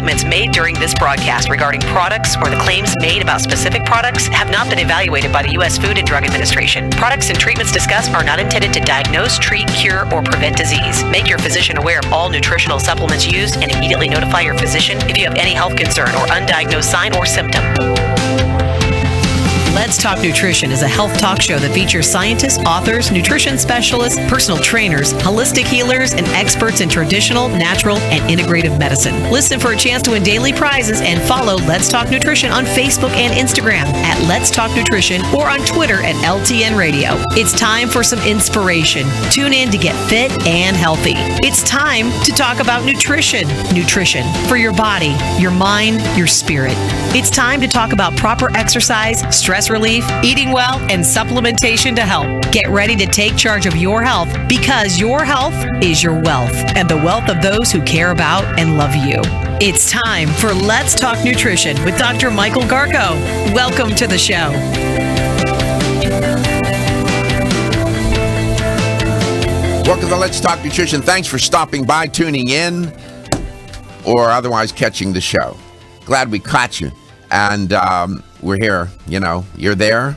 statements made during this broadcast regarding products or the claims made about specific products have not been evaluated by the U.S. Food and Drug Administration. Products and treatments discussed are not intended to diagnose, treat, cure, or prevent disease. Make your physician aware of all nutritional supplements used and immediately notify your physician if you have any health concern or undiagnosed sign or symptom. Let's Talk Nutrition is a health talk show that features scientists, authors, nutrition specialists, personal trainers, holistic healers, and experts in traditional, natural, and integrative medicine. Listen for a chance to win daily prizes and follow Let's Talk Nutrition on Facebook and Instagram at Let's Talk Nutrition or on Twitter at LTN Radio. It's time for some inspiration. Tune in to get fit and healthy. It's time to talk about nutrition. Nutrition for your body, your mind, your spirit. It's time to talk about proper exercise, stress relief, eating well, and supplementation to help. Get ready to take charge of your health because your health is your wealth and the wealth of those who care about and love you. It's time for Let's Talk Nutrition with Dr. Michael Garko. Welcome to the show. Welcome to Let's Talk Nutrition. Thanks for stopping by, tuning in, or otherwise catching the show. Glad we caught you. And we're here, you know, you're there.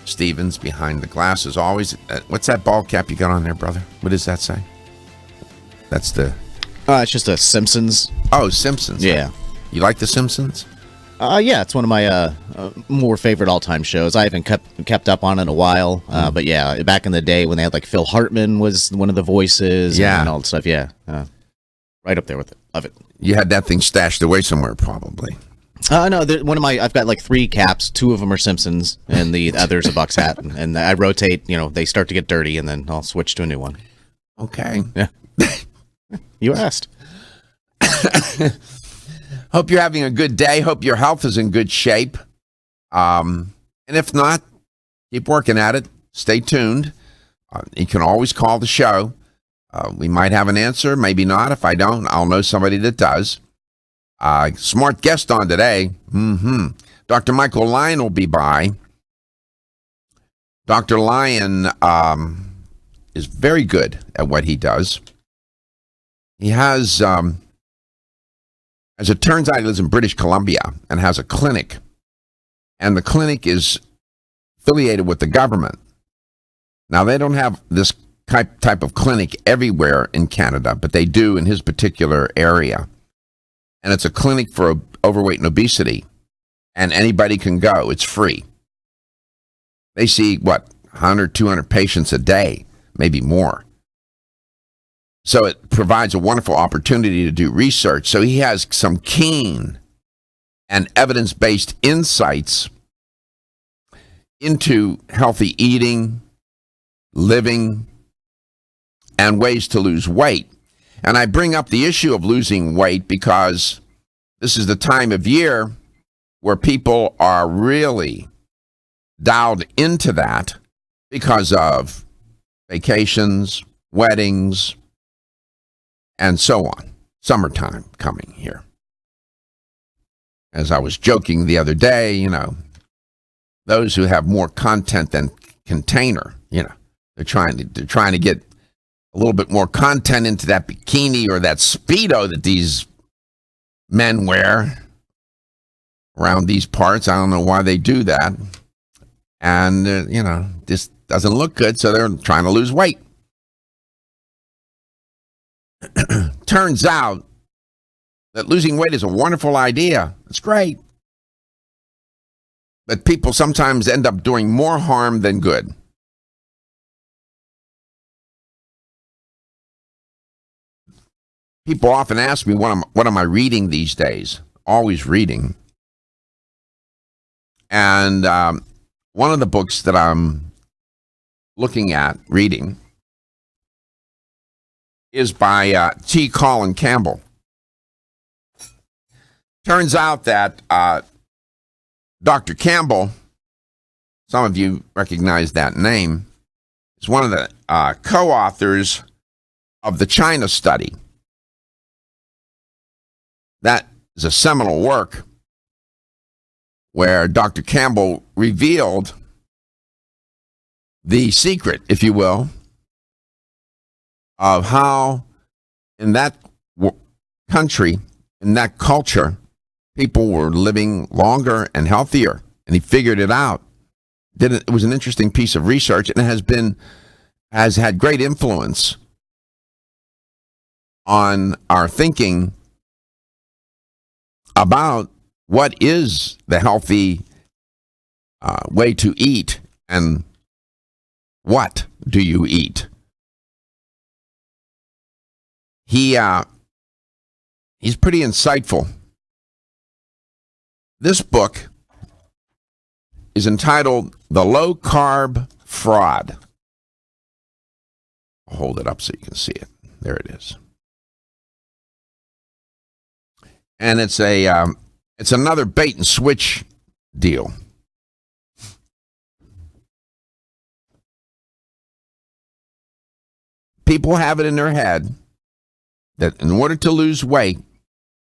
Steven's behind the glass as always. What's that ball cap you got on there, brother? What does that say? That's the... it's just a Simpsons. Oh, Simpsons. Yeah. You like the Simpsons? Yeah, it's one of my more favorite all-time shows. I haven't kept up on it in a while, but yeah, back in the day when they had like Phil Hartman was one of the voices and all that stuff, yeah. Right up there with it. Love it. You had that thing stashed away somewhere, probably. No, I've got like 3 caps. 2 of them are Simpsons, and the other's a Bucks hat. And I rotate, you know, they start to get dirty, and then I'll switch to a new one. Okay. Yeah. You asked. Hope you're having a good day. Hope your health is in good shape. And if not, keep working at it. Stay tuned. You can always call the show. We might have an answer, maybe not. If I don't, I'll know somebody that does. Smart guest on today. Dr. Michael Lyon will be by. Dr. Lyon is very good at what he does. He has, as it turns out, he lives in British Columbia and has a clinic. And the clinic is affiliated with the government. Now, they don't have this type of clinic everywhere in Canada, but they do in his particular area. And it's a clinic for overweight and obesity, and anybody can go. It's free. They see, 100, 200 patients a day, maybe more. So it provides a wonderful opportunity to do research. So he has some keen and evidence-based insights into healthy eating, living, and ways to lose weight. And I bring up the issue of losing weight because this is the time of year where people are really dialed into that because of vacations, weddings, and so on. Summertime coming here. As I was joking the other day, you know, those who have more content than container, you know, they're trying to get a little bit more content into that bikini or that Speedo that these men wear around these parts. I don't know why they do that. And, you know, this doesn't look good, so they're trying to lose weight. Turns out that losing weight is a wonderful idea. It's great. But people sometimes end up doing more harm than good. People often ask me, what am I reading these days? Always reading. And one of the books that I'm looking at reading is by T. Colin Campbell. Turns out that Dr. Campbell, some of you recognize that name, is one of the co-authors of the China study. That is a seminal work where Dr. Campbell revealed the secret, if you will, of how in that country, in that culture, people were living longer and healthier, and he figured it out. It was an interesting piece of research, and it has had great influence on our thinking about what is the healthy way to eat and what do you eat. He's pretty insightful. This book is entitled The Low Carb Fraud. I'll hold it up so you can see it. There it is. And it's another bait and switch deal. People have it in their head that in order to lose weight,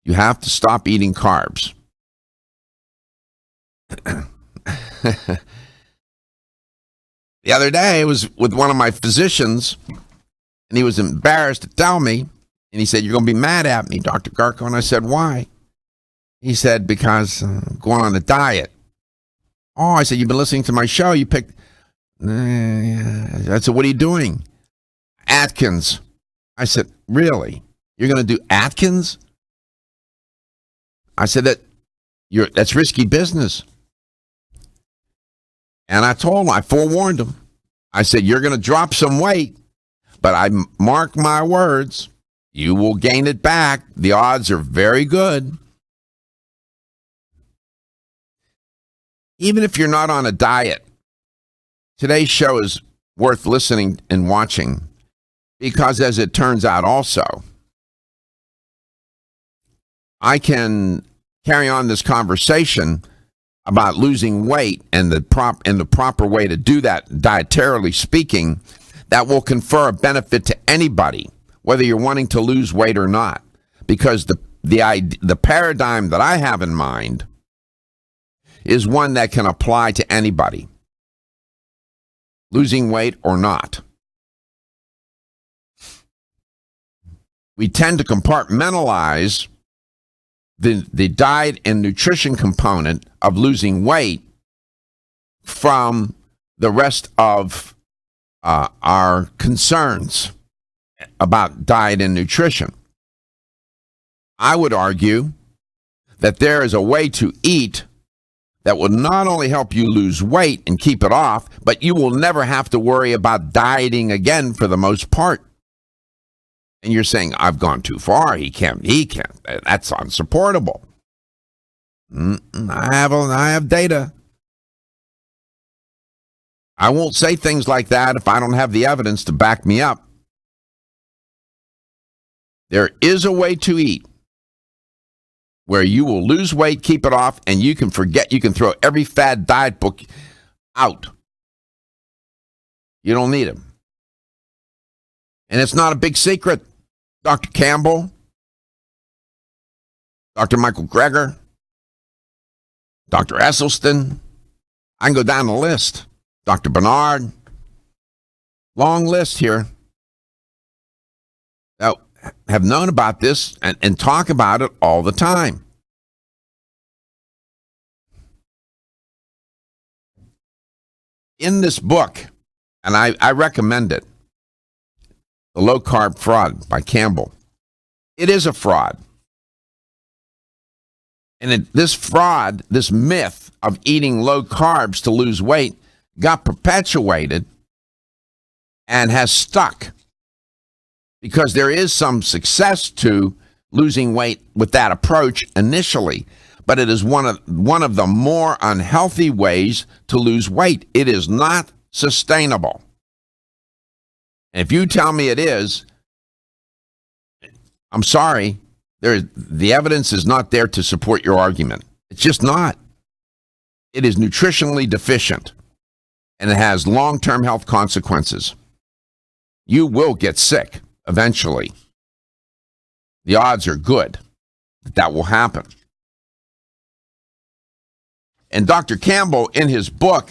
you have to stop eating carbs. The other day, I was with one of my physicians, and he was embarrassed to tell me, and he said, "You're going to be mad at me, Dr. Garko." And I said, "Why?" He said, "Because I'm going on a diet." "Oh," I said, "You've been listening to my show. You picked..." I said, "What are you doing?" "Atkins." I said, "Really? You're going to do Atkins?" I said, that's risky business. And I forewarned him. I said, "You're going to drop some weight, but I mark my words, you will gain it back. The odds are very good." Even if you're not on a diet, today's show is worth listening and watching because, as it turns out also, I can carry on this conversation about losing weight and the proper way to do that, dietarily speaking, that will confer a benefit to anybody, whether you're wanting to lose weight or not. Because the paradigm that I have in mind is one that can apply to anybody, losing weight or not. We tend to compartmentalize the diet and nutrition component of losing weight from the rest of our concerns about diet and nutrition. I would argue that there is a way to eat that will not only help you lose weight and keep it off, but you will never have to worry about dieting again for the most part. And you're saying, "I've gone too far. He can't. That's unsupportable." I have data. I won't say things like that if I don't have the evidence to back me up. There is a way to eat where you will lose weight, keep it off, and you can throw every fad diet book out. You don't need them. And it's not a big secret. Dr. Campbell, Dr. Michael Greger, Dr. Esselstyn, I can go down the list. Dr. Bernard, long list here, that have known about this and talk about it all the time. In this book, and I recommend it, The Low Carb Fraud by Campbell. It is a fraud. And this fraud, this myth of eating low carbs to lose weight got perpetuated and has stuck because there is some success to losing weight with that approach initially, but it is one of the more unhealthy ways to lose weight. It is not sustainable. And if you tell me it is, I'm sorry, the evidence is not there to support your argument. It's just not. It is nutritionally deficient, and it has long-term health consequences. You will get sick eventually. The odds are good that will happen. And Dr. Campbell, in his book,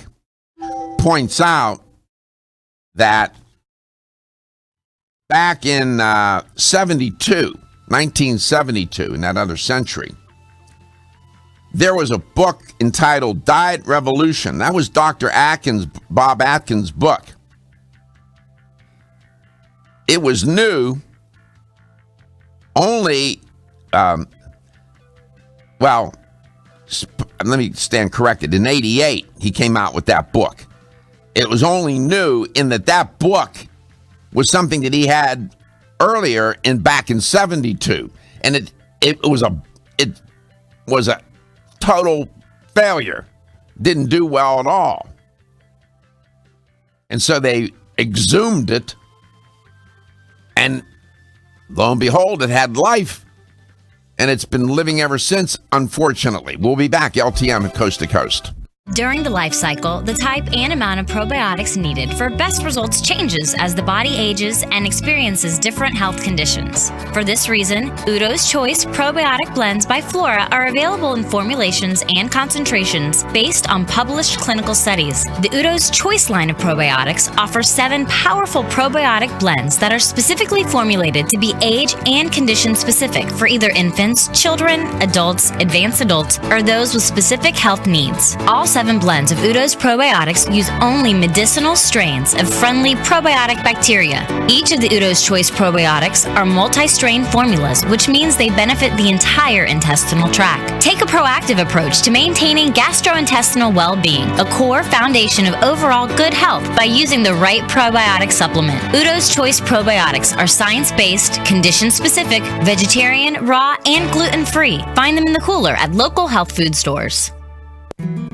points out that back in 72, 1972, in that other century, there was a book entitled Diet Revolution. That was Dr. Atkins, Bob Atkins' book. It was new only, let me stand corrected. In 88, he came out with that book. It was only new in that book was something that he had earlier back in 72. And it was a total failure. Didn't do well at all. And so they exhumed it, and lo and behold, it had life. And it's been living ever since, unfortunately. We'll be back, LTM Coast to Coast. During the life cycle, the type and amount of probiotics needed for best results changes as the body ages and experiences different health conditions. For this reason, Udo's Choice Probiotic Blends by Flora are available in formulations and concentrations based on published clinical studies. The Udo's Choice line of probiotics offers 7 powerful probiotic blends that are specifically formulated to be age and condition specific for either infants, children, adults, advanced adults, or those with specific health needs. All 7 blends of Udo's probiotics use only medicinal strains of friendly probiotic bacteria. Each of the Udo's Choice probiotics are multi-strain formulas, which means they benefit the entire intestinal tract. Take a proactive approach to maintaining gastrointestinal well-being, a core foundation of overall good health, by using the right probiotic supplement. Udo's Choice probiotics are science-based, condition-specific, vegetarian, raw, and gluten-free. Find them in the cooler at local health food stores.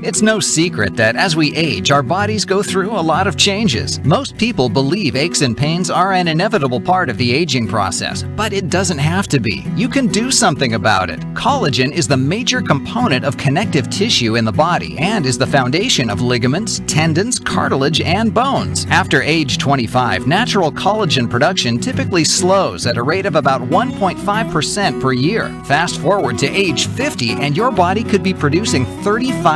It's no secret that as we age, our bodies go through a lot of changes. Most people believe aches and pains are an inevitable part of the aging process, but it doesn't have to be. You can do something about it. Collagen is the major component of connective tissue in the body and is the foundation of ligaments, tendons, cartilage, and bones. After age 25, natural collagen production typically slows at a rate of about 1.5% per year. Fast forward to age 50 and your body could be producing 35%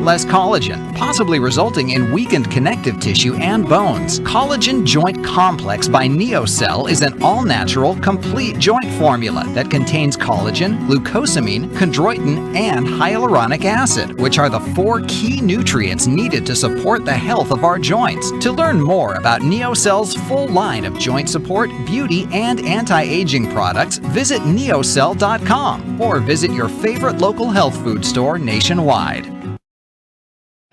less collagen, possibly resulting in weakened connective tissue and bones. Collagen Joint Complex by NeoCell is an all-natural, complete joint formula that contains collagen, glucosamine, chondroitin, and hyaluronic acid, which are the 4 key nutrients needed to support the health of our joints. To learn more about NeoCell's full line of joint support, beauty, and anti-aging products, visit neocell.com or visit your favorite local health food store nationwide.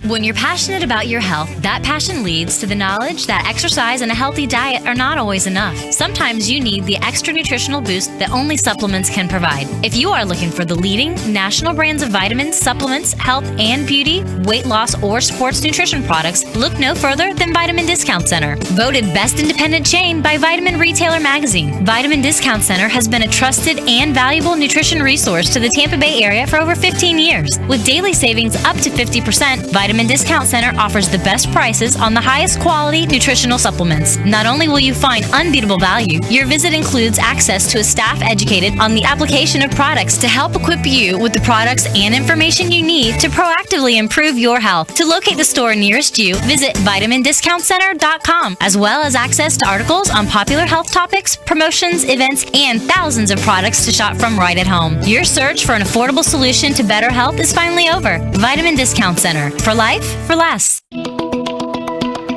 When you're passionate about your health, that passion leads to the knowledge that exercise and a healthy diet are not always enough. Sometimes you need the extra nutritional boost that only supplements can provide. If you are looking for the leading national brands of vitamins, supplements, health and beauty, weight loss, or sports nutrition products, look no further than Vitamin Discount Center. Voted best independent chain by Vitamin Retailer Magazine, Vitamin Discount Center has been a trusted and valuable nutrition resource to the Tampa Bay area for over 15 years. With daily savings up to 50%, Vitamin Discount Center offers the best prices on the highest quality nutritional supplements. Not only will you find unbeatable value, your visit includes access to a staff educated on the application of products to help equip you with the products and information you need to proactively improve your health. To locate the store nearest you, visit vitamindiscountcenter.com, as well as access to articles on popular health topics, promotions, events, and thousands of products to shop from right at home. Your search for an affordable solution to better health is finally over. Vitamin Discount Center. For life, for less.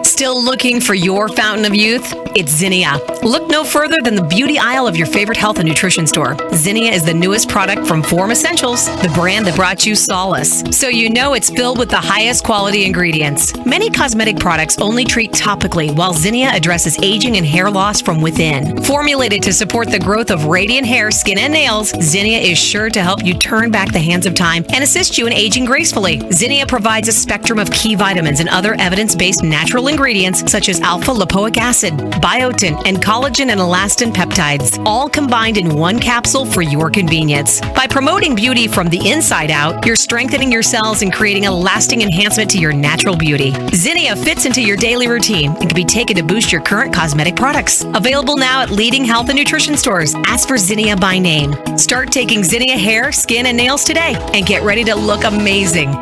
Still looking for your fountain of youth? It's Zinnia. Look no further than the beauty aisle of your favorite health and nutrition store. Zinnia is the newest product from Form Essentials, the brand that brought you solace. So you know it's filled with the highest quality ingredients. Many cosmetic products only treat topically, while Zinnia addresses aging and hair loss from within. Formulated to support the growth of radiant hair, skin, and nails, Zinnia is sure to help you turn back the hands of time and assist you in aging gracefully. Zinnia provides a spectrum of key vitamins and other evidence-based natural ingredients such as alpha-lipoic acid, biotin, and collagen and elastin peptides, all combined in one capsule for your convenience. By promoting beauty from the inside out, you're strengthening your cells and creating a lasting enhancement to your natural beauty. Zinnia fits into your daily routine and can be taken to boost your current cosmetic products. Available now at leading health and nutrition stores. Ask for Zinnia by name. Start taking Zinnia hair, skin, and nails today and get ready to look amazing.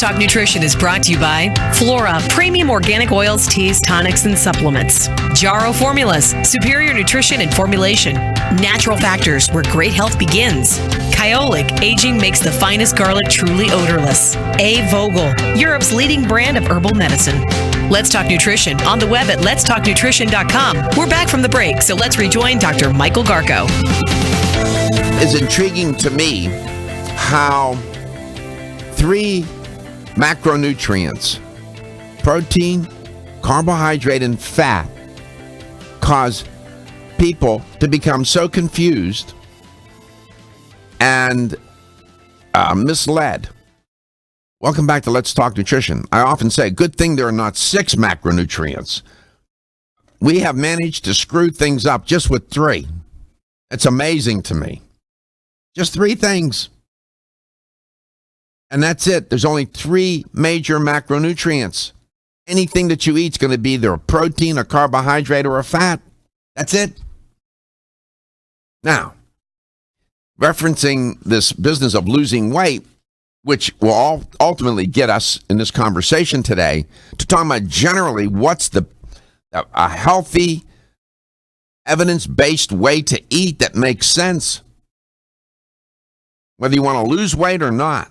Talk Nutrition is brought to you by Flora, premium organic oils, teas, tonics, and supplements. Jarro Formulas, superior nutrition and formulation. Natural Factors, where great health begins. Kyolic, aging makes the finest garlic truly odorless. A. Vogel, Europe's leading brand of herbal medicine. Let's Talk Nutrition on the web at letstalknutrition.com. We're back from the break, so let's rejoin Dr. Michael Garko. It's intriguing to me how 3 macronutrients, protein, carbohydrate, and fat, cause people to become so confused and misled. Welcome back to Let's Talk Nutrition. I often say, good thing there are not 6 macronutrients. We have managed to screw things up just with 3. It's amazing to me. Just 3 things. And that's it. There's only 3 major macronutrients. Anything that you eat is going to be either a protein, a carbohydrate, or a fat. That's it. Now, referencing this business of losing weight, which will ultimately get us in this conversation today to talk about generally what's a healthy, evidence-based way to eat that makes sense, whether you want to lose weight or not.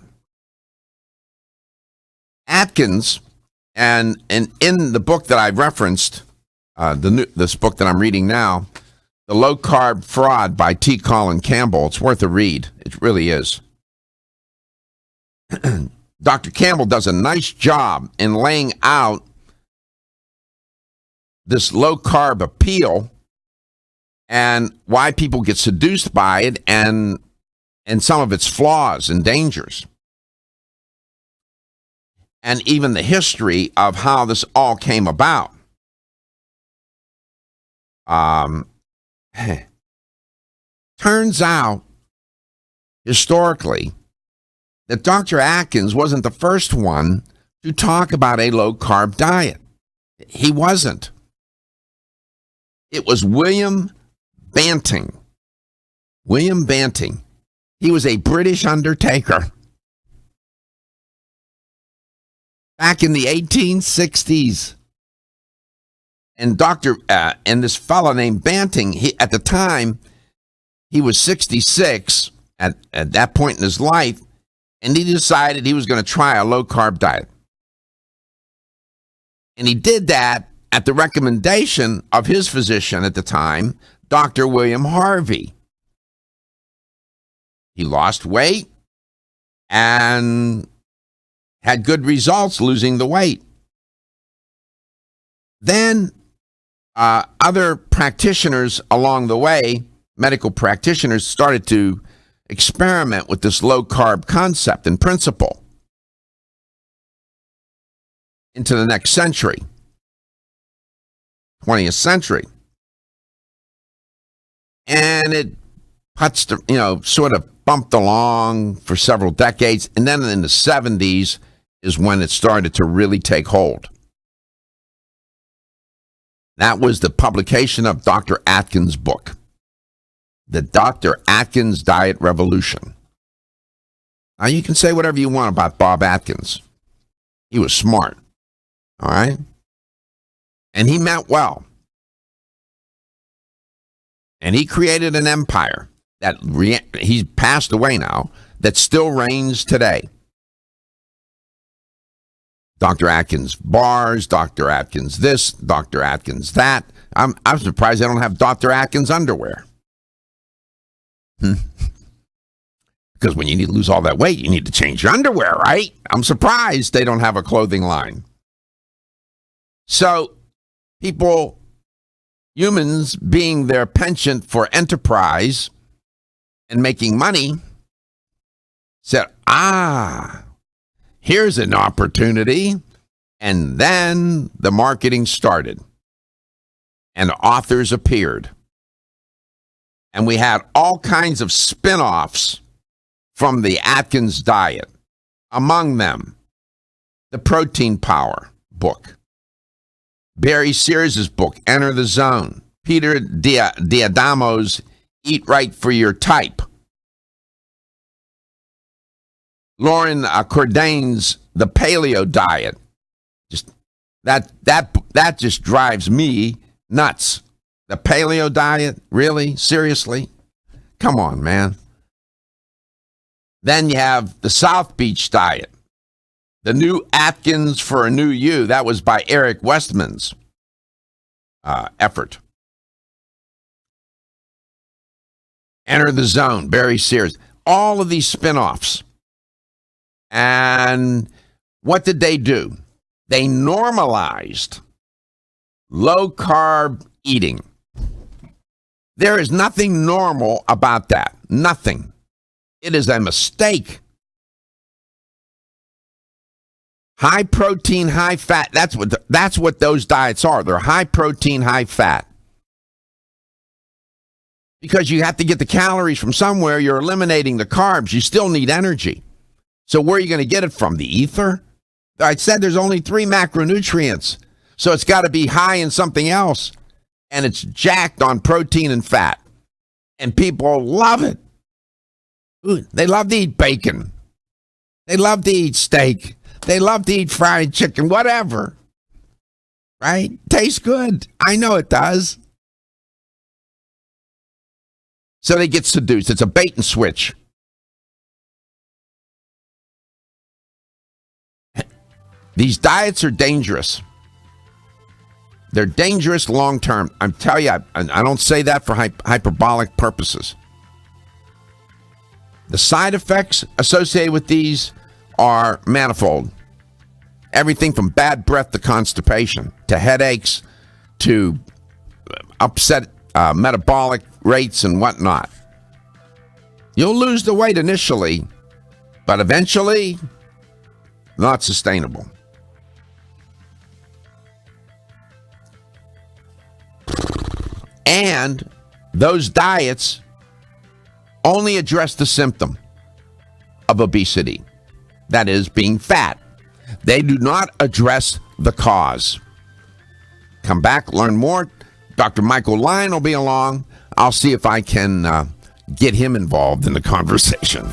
Atkins, and in the book that I've referenced, this book that I'm reading now, The Low Carb Fraud by T. Colin Campbell, it's worth a read. It really is. Dr. Campbell does a nice job in laying out this low carb appeal and why people get seduced by it and some of its flaws and dangers. And even the history of how this all came about. Turns out, historically, that Dr. Atkins wasn't the first one to talk about a low-carb diet. He wasn't. It was William Banting. William Banting. He was a British undertaker. Back in the 1860s. And and this fellow named Banting, at the time, he was 66 at that point in his life, and he decided he was going to try a low-carb diet. And he did that at the recommendation of his physician at the time, Dr. William Harvey. He lost weight and had good results losing the weight. Then other practitioners along the way, medical practitioners, started to experiment with this low-carb concept and principle into the next century, 20th century. And it sort of bumped along for several decades. And then in the 70s is when it started to really take hold. That was the publication of Dr. Atkins' book, The Dr. Atkins Diet Revolution. Now, you can say whatever you want about Bob Atkins. He was smart, all right? And he meant well. And he created an empire that he's passed away now, that still reigns today. Dr. Atkins bars, Dr. Atkins this, Dr. Atkins that. I'm surprised they don't have Dr. Atkins underwear. Because when you need to lose all that weight, you need to change your underwear, right? I'm surprised they don't have a clothing line. So humans being their penchant for enterprise and making money, said, here's an opportunity. And then the marketing started. And authors appeared. And we had all kinds of spin-offs from the Atkins diet. Among them, the Protein Power book, Barry Sears' book, Enter the Zone, Peter D'Adamo's Eat Right for Your Type, Lauren Cordain's The Paleo Diet. Just that just drives me nuts. The paleo diet? Really? Seriously? Come on, man. Then you have the South Beach diet. The New Atkins for a New You. That was by Eric Westman's effort. Enter the Zone, Barry Sears. All of these spinoffs. And what did they do? They normalized low-carb eating. There is nothing normal about that. Nothing. It is a mistake. High protein, high fat. That's what those diets are. They're high protein, high fat. Because you have to get the calories from somewhere. You're eliminating the carbs. You still need energy. So where are you going to get it from? The ether? I said there's only 3 macronutrients. So it's got to be high in something else. And it's jacked on protein and fat. And people love it. Ooh, they love to eat bacon. They love to eat steak. They love to eat fried chicken, whatever. Right? Tastes good. I know it does. So they get seduced. It's a bait and switch. These diets are dangerous. They're dangerous long term. I'm telling you, I don't say that for hyperbolic purposes. The side effects associated with these are manifold. Everything from bad breath to constipation, to headaches, to upset metabolic rates and whatnot. You'll lose the weight initially, but eventually, not sustainable. And those diets only address the symptom of obesity, that is, being fat. They do not address the cause. Come back, learn more. Dr. Michael Lyon will be along. I'll see if I can get him involved in the conversation.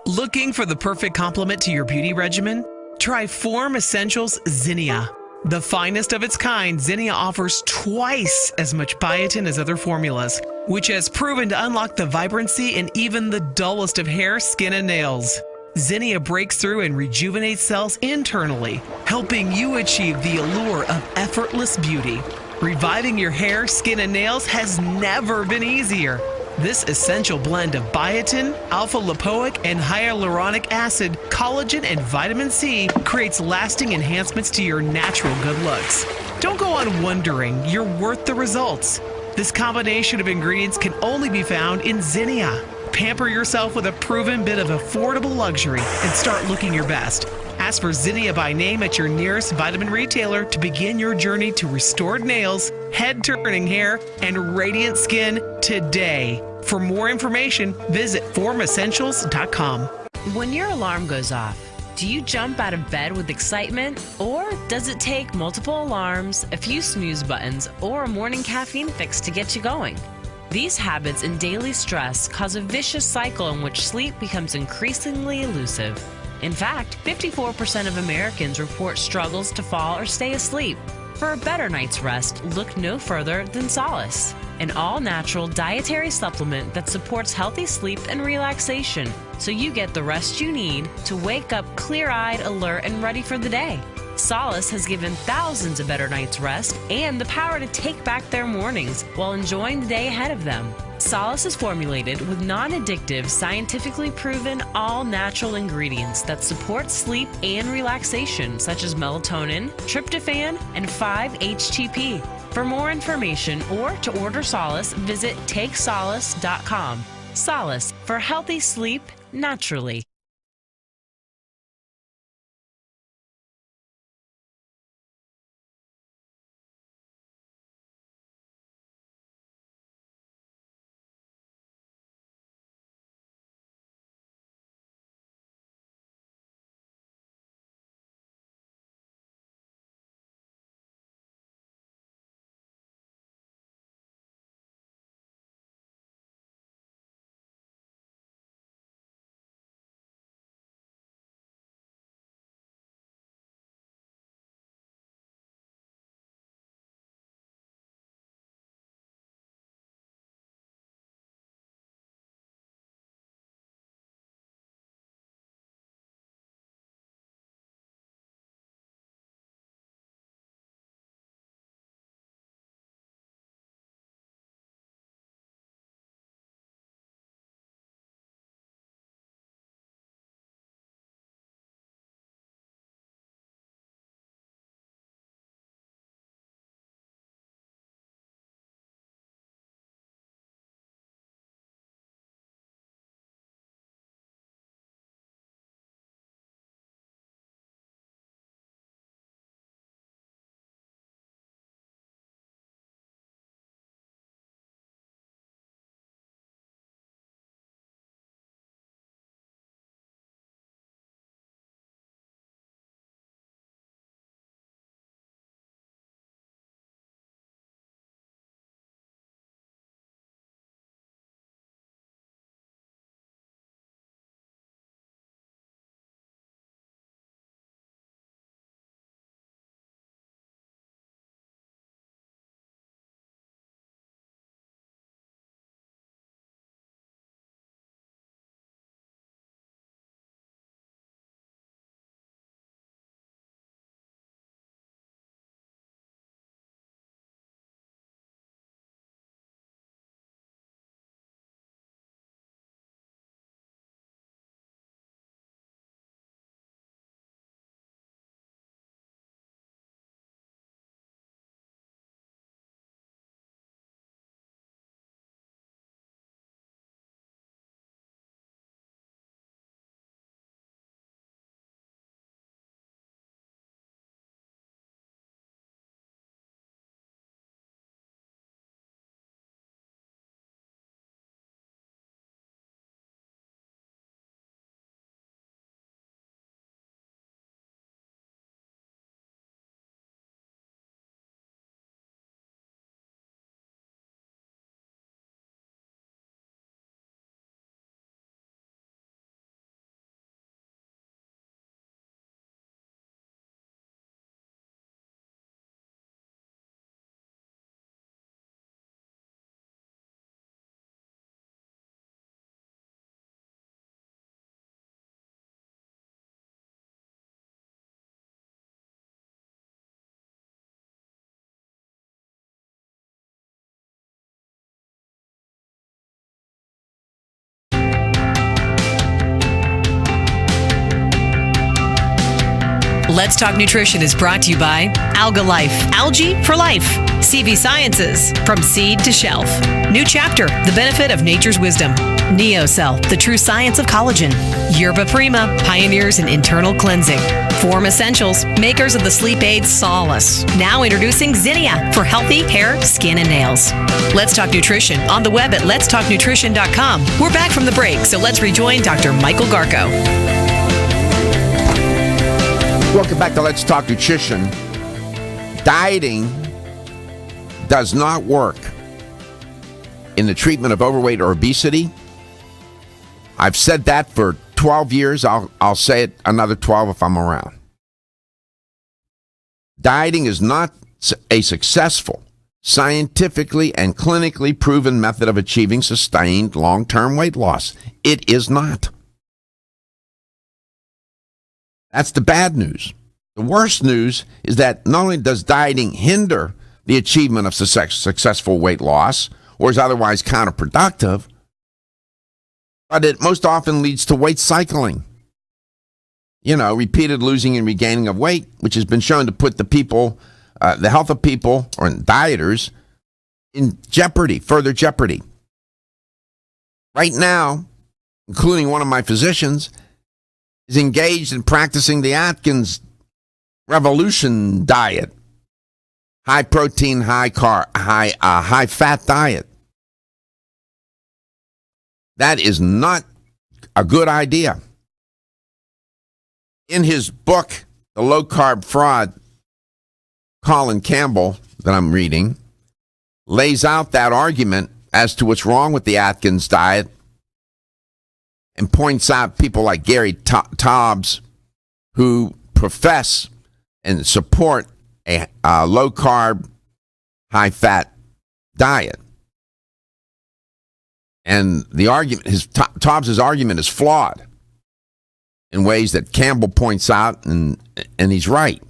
Looking for the perfect complement to your beauty regimen? Try Form Essentials Zinnia. The finest of its kind, Zinnia offers twice as much biotin as other formulas, which has proven to unlock the vibrancy in even the dullest of hair, skin, and nails. Zinnia breaks through and rejuvenates cells internally, helping you achieve the allure of effortless beauty. Reviving your hair, skin, and nails has never been easier. This essential blend of biotin, alpha-lipoic, and hyaluronic acid, collagen, and vitamin C creates lasting enhancements to your natural good looks. Don't go on wondering. You're worth the results. This combination of ingredients can only be found in Zinnia. Pamper yourself with a proven bit of affordable luxury and start looking your best. Ask for Zinnia by name at your nearest vitamin retailer to begin your journey to restored nails, head-turning hair, and radiant skin today. For more information, visit formessentials.com. When your alarm goes off, do you jump out of bed with excitement? Or does it take multiple alarms, a few snooze buttons, or a morning caffeine fix to get you going? These habits and daily stress cause a vicious cycle in which sleep becomes increasingly elusive. In fact, 54% of Americans report struggles to fall or stay asleep. For a better night's rest, look no further than Solace, an all-natural dietary supplement that supports healthy sleep and relaxation, so you get the rest you need to wake up clear-eyed, alert, and ready for the day. Solace has given thousands a better night's rest and the power to take back their mornings while enjoying the day ahead of them. Solace is formulated with non-addictive, scientifically proven, all-natural ingredients that support sleep and relaxation, such as melatonin, tryptophan, and 5-HTP. For more information or to order Solace, visit takesolace.com. Solace, for healthy sleep naturally. Let's Talk Nutrition is brought to you by Alga Life, Algae for Life, CV Sciences, From Seed to Shelf, New Chapter, The Benefit of Nature's Wisdom, NeoCell, The True Science of Collagen, Yerba Prima, Pioneers in Internal Cleansing, Form Essentials, makers of the sleep aid Solace. Now introducing Zinnia for healthy hair, skin, and nails. Let's Talk Nutrition on the web at letstalknutrition.com. We're back from the break, so let's rejoin Dr. Michael Garko. Welcome back to Let's Talk Nutrition. Dieting does not work in the treatment of overweight or obesity. I've said that for 12 years. I'll say it another 12 if I'm around. Dieting is not a successful, scientifically and clinically proven method of achieving sustained long-term weight loss. It is not. That's the bad news. The worst news is that not only does dieting hinder the achievement of successful weight loss, or is otherwise counterproductive, but it most often leads to weight cycling. Repeated losing and regaining of weight, which has been shown to put the health of people, or dieters, in jeopardy, further jeopardy. Right now, including one of my physicians, is engaged in practicing the Atkins Revolution diet, high protein, high fat diet. That is not a good idea. In his book, The Low Carb Fraud, Colin Campbell, that I'm reading, lays out that argument as to what's wrong with the Atkins diet and points out people like Gary Taubes who profess and support a low-carb, high-fat diet. And the argument, Taubes' argument is flawed in ways that Campbell points out, and he's right.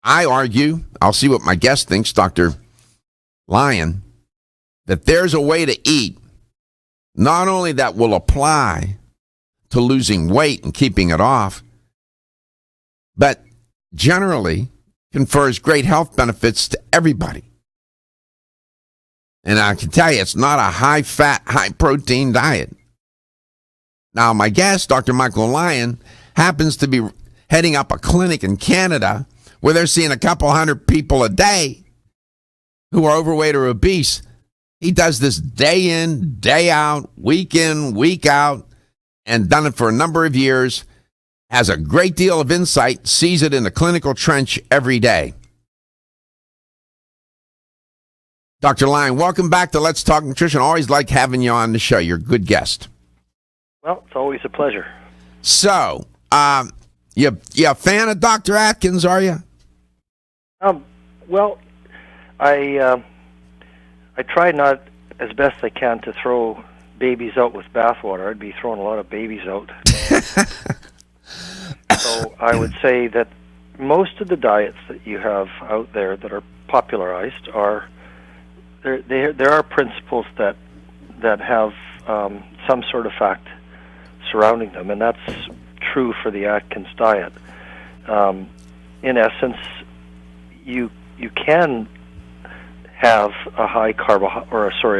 I argue, I'll see what my guest thinks, Dr. Lyon, that there's a way to eat, not only that will apply to losing weight and keeping it off, but generally confers great health benefits to everybody. And I can tell you, it's not a high-fat, high-protein diet. Now, my guest, Dr. Michael Lyon, happens to be heading up a clinic in Canada where they're seeing a couple hundred people a day who are overweight or obese. He does this day in, day out, week in, week out, and done it for a number of years, has a great deal of insight, sees it in the clinical trench every day. Dr. Lyon, welcome back to Let's Talk Nutrition. Always like having you on the show. You're a good guest. Well, it's always a pleasure. So, you a fan of Dr. Atkins, are you? Well, I try not as best I can to throw babies out with bathwater. I'd be throwing a lot of babies out. So I would say that most of the diets that you have out there that are popularized are there are principles that have some sort of fact surrounding them, and that's true for the Atkins diet. In essence, you can have a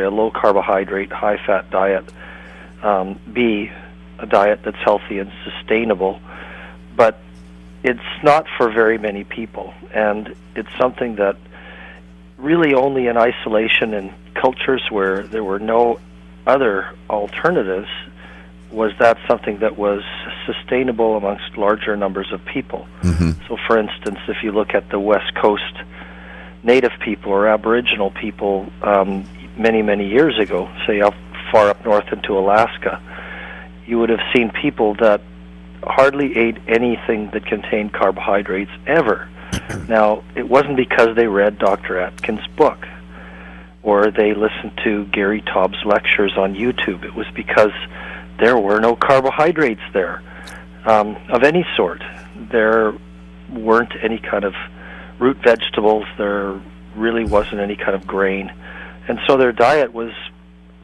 low carbohydrate, high fat diet be a diet that's healthy and sustainable, but it's not for very many people, and it's something that really only in isolation in cultures where there were no other alternatives was that something that was sustainable amongst larger numbers of people. Mm-hmm. So, for instance, if you look at the West Coast Native people or Aboriginal people many, many years ago, say far up north into Alaska, you would have seen people that hardly ate anything that contained carbohydrates ever. Now, it wasn't because they read Dr. Atkins' book or they listened to Gary Taubes' lectures on YouTube. It was because there were no carbohydrates there of any sort. There weren't any kind of root vegetables. There really wasn't any kind of grain. And so their diet was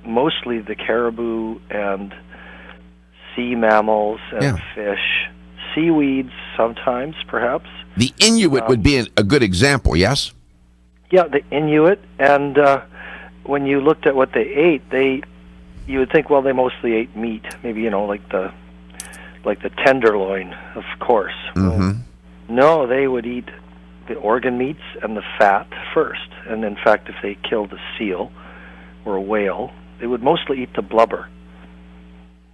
mostly the caribou and sea mammals and fish, seaweeds sometimes, perhaps. The Inuit would be a good example, yes? Yeah, the Inuit, and when you looked at what they ate, you would think, well, they mostly ate meat, maybe, like the tenderloin, of course. Mm-hmm. Well, no, they would eat the organ meats and the fat first. And in fact, if they killed a seal or a whale, they would mostly eat the blubber,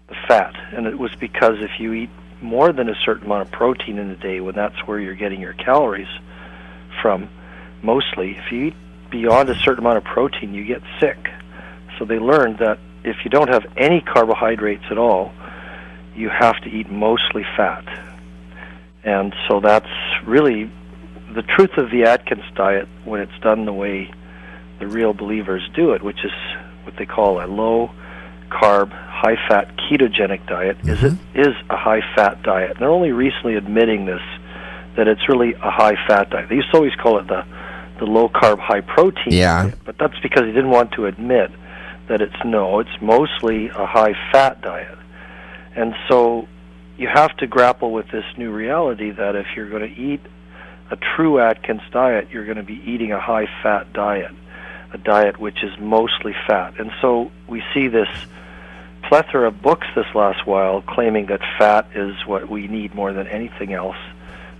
the fat. And it was because if you eat more than a certain amount of protein in a day, when that's where you're getting your calories from, mostly, if you eat beyond a certain amount of protein, you get sick. So they learned that if you don't have any carbohydrates at all, you have to eat mostly fat. And so that's really the truth of the Atkins diet when it's done the way the real believers do it, which is what they call a low-carb, high-fat ketogenic diet, is a high-fat diet. And they're only recently admitting this, that it's really a high-fat diet. They used to always call it the low-carb, high-protein diet, but that's because they didn't want to admit that it's mostly a high-fat diet. And so you have to grapple with this new reality that if you're going to eat a true Atkins diet, you're going to be eating a high-fat diet, a diet which is mostly fat. And so we see this plethora of books this last while claiming that fat is what we need more than anything else,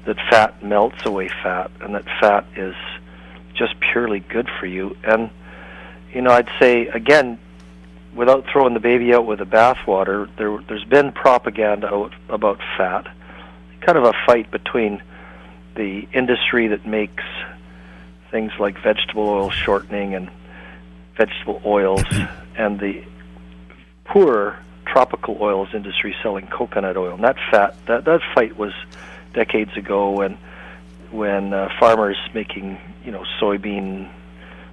that fat melts away fat, and that fat is just purely good for you. And, I'd say, again, without throwing the baby out with the bathwater, there's been propaganda out about fat, kind of a fight between the industry that makes things like vegetable oil shortening and vegetable oils and the poorer tropical oils industry selling coconut oil. And that fight was decades ago when farmers making soybean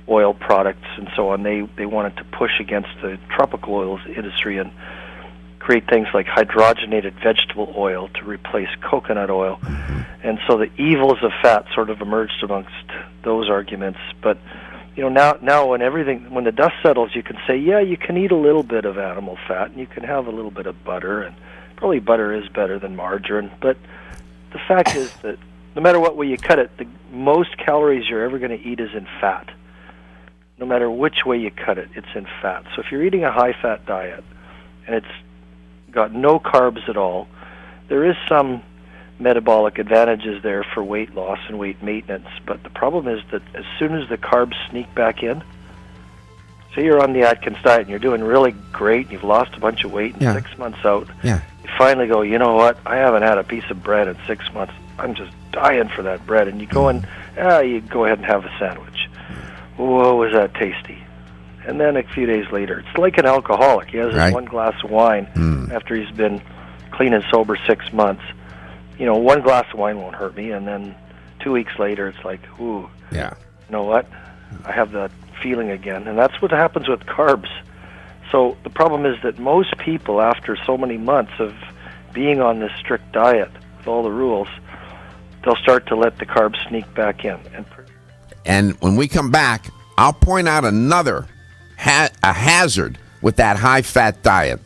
oil products and so on, they wanted to push against the tropical oils industry and create things like hydrogenated vegetable oil to replace coconut oil. And so the evils of fat sort of emerged amongst those arguments. But now when the dust settles, you can say, yeah, you can eat a little bit of animal fat and you can have a little bit of butter, and probably butter is better than margarine. But the fact is that no matter what way you cut it, the most calories you're ever going to eat is in fat. No matter which way you cut it, it's in fat. So if you're eating a high-fat diet and it's got no carbs at all, there is some metabolic advantages there for weight loss and weight maintenance. But the problem is that as soon as the carbs sneak back in, say you're on the Atkins diet and you're doing really great and you've lost a bunch of weight and 6 months out, you finally go, you know what, I haven't had a piece of bread in 6 months. I'm just dying for that bread. And you go you go ahead and have a sandwich. Whoa, was that tasty. And then a few days later, it's like an alcoholic. He has one glass of wine after he's been clean and sober 6 months. One glass of wine won't hurt me, and then 2 weeks later, it's like, ooh, you know what? I have that feeling again. And that's what happens with carbs. So the problem is that most people, after so many months of being on this strict diet with all the rules, they'll start to let the carbs sneak back in. And when we come back, I'll point out another a hazard with that high-fat diet.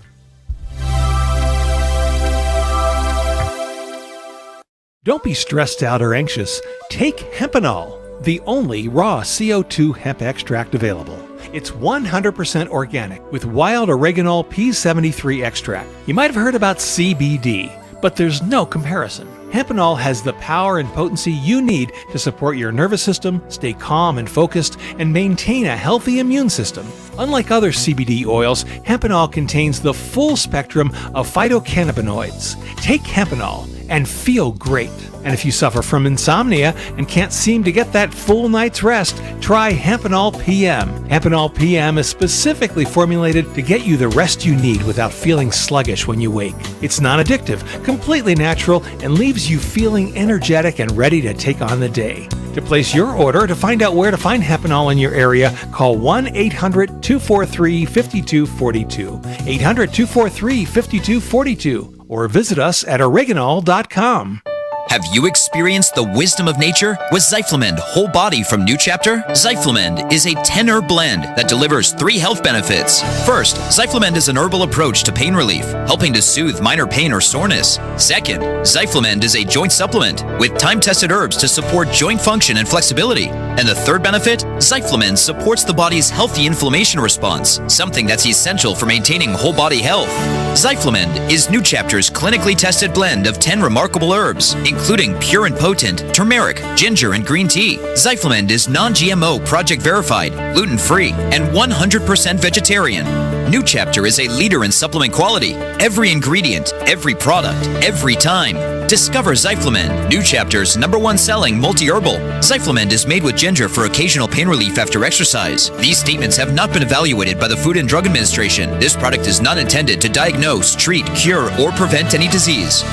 Don't be stressed out or anxious. Take Hempanol, the only raw CO2 hemp extract available. It's 100% organic with wild oregano P73 extract. You might have heard about CBD, but there's no comparison. Hempanol has the power and potency you need to support your nervous system, stay calm and focused, and maintain a healthy immune system. Unlike other CBD oils, Hempanol contains the full spectrum of phytocannabinoids. Take Hempanol and feel great. And if you suffer from insomnia and can't seem to get that full night's rest, try Hempanol PM. Hempanol PM is specifically formulated to get you the rest you need without feeling sluggish when you wake. It's non-addictive, completely natural, and leaves you feeling energetic and ready to take on the day. To place your order, to find out where to find Hempanol in your area, call 1-800-243-5242, 800-243-5242, or visit us at oreganol.com. Have you experienced the wisdom of nature with Zyflamend Whole Body from New Chapter? Zyflamend is a 10-herb blend that delivers 3 health benefits. First, Zyflamend is an herbal approach to pain relief, helping to soothe minor pain or soreness. Second, Zyflamend is a joint supplement with time-tested herbs to support joint function and flexibility. And the third benefit, Zyflamend supports the body's healthy inflammation response, something that's essential for maintaining whole body health. Zyflamend is New Chapter's clinically tested blend of 10 remarkable herbs, including pure and potent turmeric, ginger, and green tea. Zyflamend is non-GMO, project verified, gluten-free, and 100% vegetarian. New Chapter is a leader in supplement quality. Every ingredient, every product, every time. Discover Zyflamend, New Chapter's #1 selling multi-herbal. Zyflamend is made with ginger for occasional pain relief after exercise. These statements have not been evaluated by the Food and Drug Administration. This product is not intended to diagnose, treat, cure, or prevent any disease.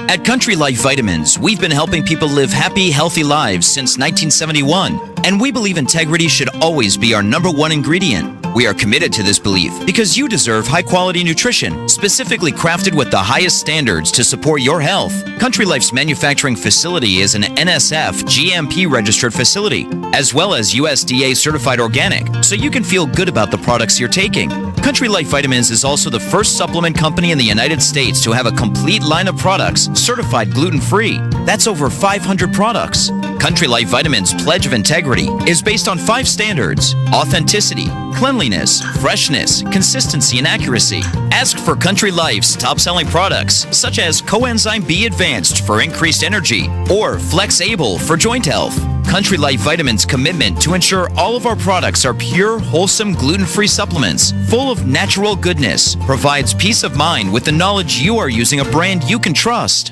At Country Life Vitamins, we've been helping people live happy, healthy lives since 1971, and we believe integrity should always be our #1 ingredient. We are committed to this belief because you deserve high-quality nutrition, specifically crafted with the highest standards to support your health. Country Life's manufacturing facility is an NSF GMP-registered facility, as well as USDA-certified organic, so you can feel good about the products you're taking. Country Life Vitamins is also the first supplement company in the United States to have a complete line of products certified gluten-free. That's over 500 products. Country Life Vitamins' pledge of integrity is based on 5 standards: authenticity, cleanliness, freshness, consistency, and accuracy. Ask for Country Life's top-selling products, such as Coenzyme B Advanced for increased energy or Flex Able for joint health. Country Life Vitamins' commitment to ensure all of our products are pure, wholesome, gluten-free supplements full of natural goodness provides peace of mind with the knowledge you are using a brand you can trust.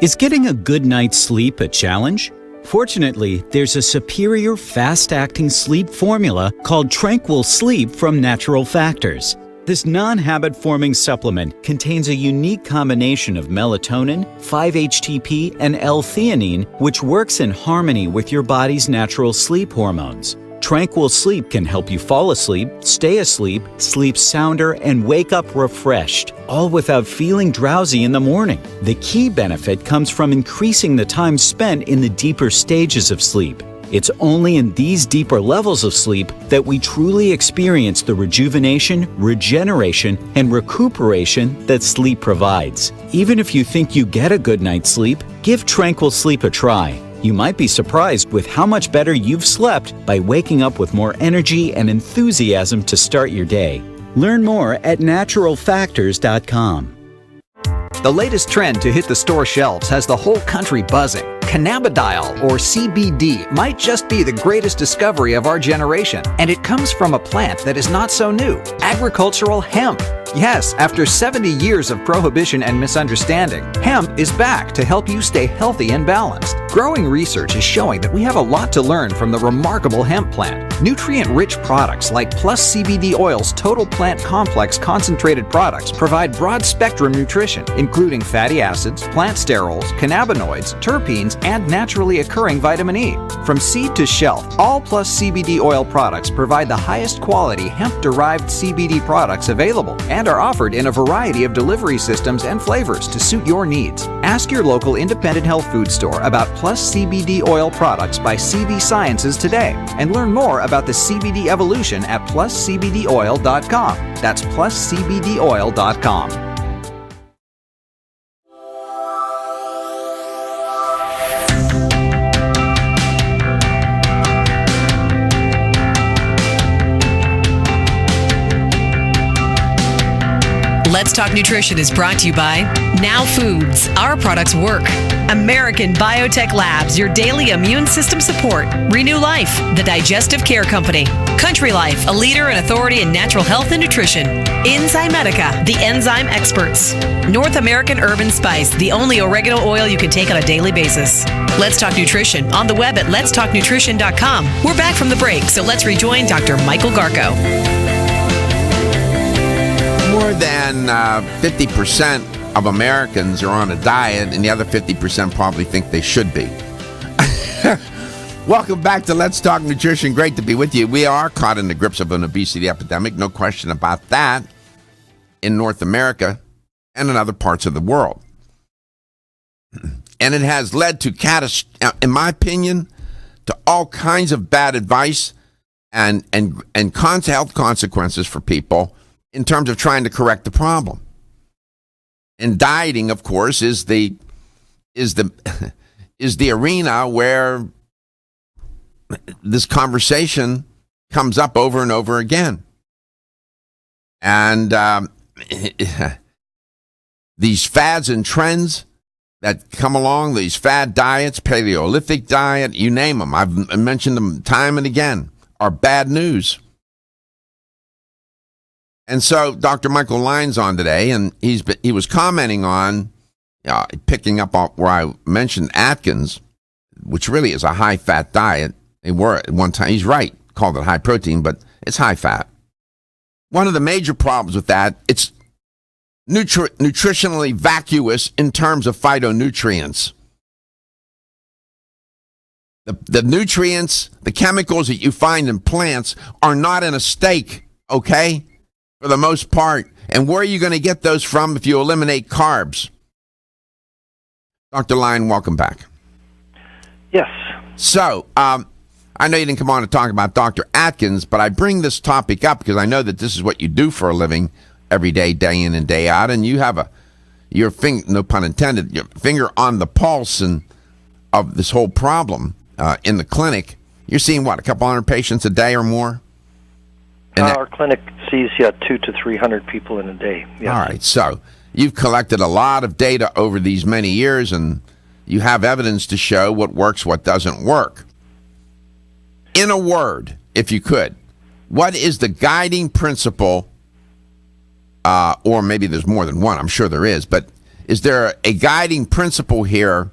Is getting a good night's sleep a challenge? Fortunately, there's a superior fast-acting sleep formula called Tranquil Sleep from Natural Factors. This non-habit-forming supplement contains a unique combination of melatonin, 5-HTP, and L-theanine, which works in harmony with your body's natural sleep hormones. Tranquil Sleep can help you fall asleep, stay asleep, sleep sounder, and wake up refreshed, all without feeling drowsy in the morning. The key benefit comes from increasing the time spent in the deeper stages of sleep. It's only in these deeper levels of sleep that we truly experience the rejuvenation, regeneration, and recuperation that sleep provides. Even if you think you get a good night's sleep, give Tranquil Sleep a try. You might be surprised with how much better you've slept by waking up with more energy and enthusiasm to start your day. Learn more at naturalfactors.com. The latest trend to hit the store shelves has the whole country buzzing. Cannabidiol, or CBD, might just be the greatest discovery of our generation, and it comes from a plant that is not so new: agricultural hemp. Yes, after 70 years of prohibition and misunderstanding, hemp is back to help you stay healthy and balanced. Growing research is showing that we have a lot to learn from the remarkable hemp plant. Nutrient-rich products like Plus CBD Oil's Total Plant Complex concentrated products provide broad-spectrum nutrition, including fatty acids, plant sterols, cannabinoids, terpenes, and naturally occurring vitamin E. From seed to shelf, all Plus CBD Oil products provide the highest quality hemp-derived CBD products available and are offered in a variety of delivery systems and flavors to suit your needs. Ask your local independent health food store about Plus CBD Oil products by CV Sciences today and learn more about the CBD evolution at pluscbdoil.com. That's pluscbdoil.com. Let's Talk Nutrition is brought to you by Now Foods. Our products work. American Biotech Labs, your daily immune system support. Renew Life, the digestive care company. Country Life, a leader and authority in natural health and nutrition. Enzymedica, the enzyme experts. North American Herb and Spice, the only oregano oil you can take on a daily basis. Let's Talk Nutrition on the web at letstalknutrition.com. We're back from the break, so let's rejoin Dr. Michael Garko. More than 50% of Americans are on a diet, and the other 50% probably think they should be. Welcome back to Let's Talk Nutrition. Great to be with you. We are caught in the grips of an obesity epidemic, no question about that, in North America. and in other parts of the world. And it has led to, in my opinion, to all kinds of bad advice and health consequences for people in terms of trying to correct the problem. And dieting, of course, is the arena where this conversation comes up over and over again. And these fads and trends that come along, these fad diets, Paleolithic diet, you name them, I've mentioned them time and again, are bad news. And so Dr. Michael Lyon's on today, and he was commenting on, picking up on where I mentioned Atkins, which really is a high-fat diet. They were at one time, he's right, called it high protein, but it's high-fat. One of the major problems with that, it's nutritionally vacuous in terms of phytonutrients. The nutrients, the chemicals that you find in plants are not in a steak, okay, for the most part. And where are you going to get those from if you eliminate carbs? Dr. Lyon, welcome back. Yes. So, I know you didn't come on to talk about Dr. Atkins, but I bring this topic up because I know that this is what you do for a living every day, day in and day out, and you have your finger, no pun intended, your finger on the pulse of this whole problem in the clinic. You're seeing, what, a couple hundred patients a day or more? Our clinic sees 200 to 300 people in a day. Yes. All right, so you've collected a lot of data over these many years, and you have evidence to show what works, what doesn't work. In a word, if you could, what is the guiding principle, or maybe there's more than one, I'm sure there is, but is there a guiding principle here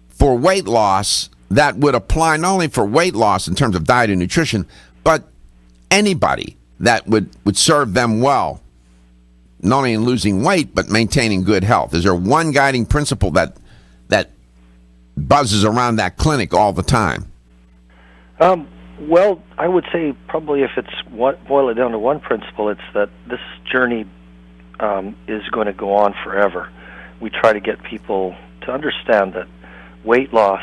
for weight loss that would apply not only for weight loss in terms of diet and nutrition, but anybody that would serve them well, not only in losing weight, but maintaining good health? Is there one guiding principle that buzzes around that clinic all the time? Well, I would say probably if boil it down to one principle, it's that this journey is going to go on forever. We try to get people to understand that weight loss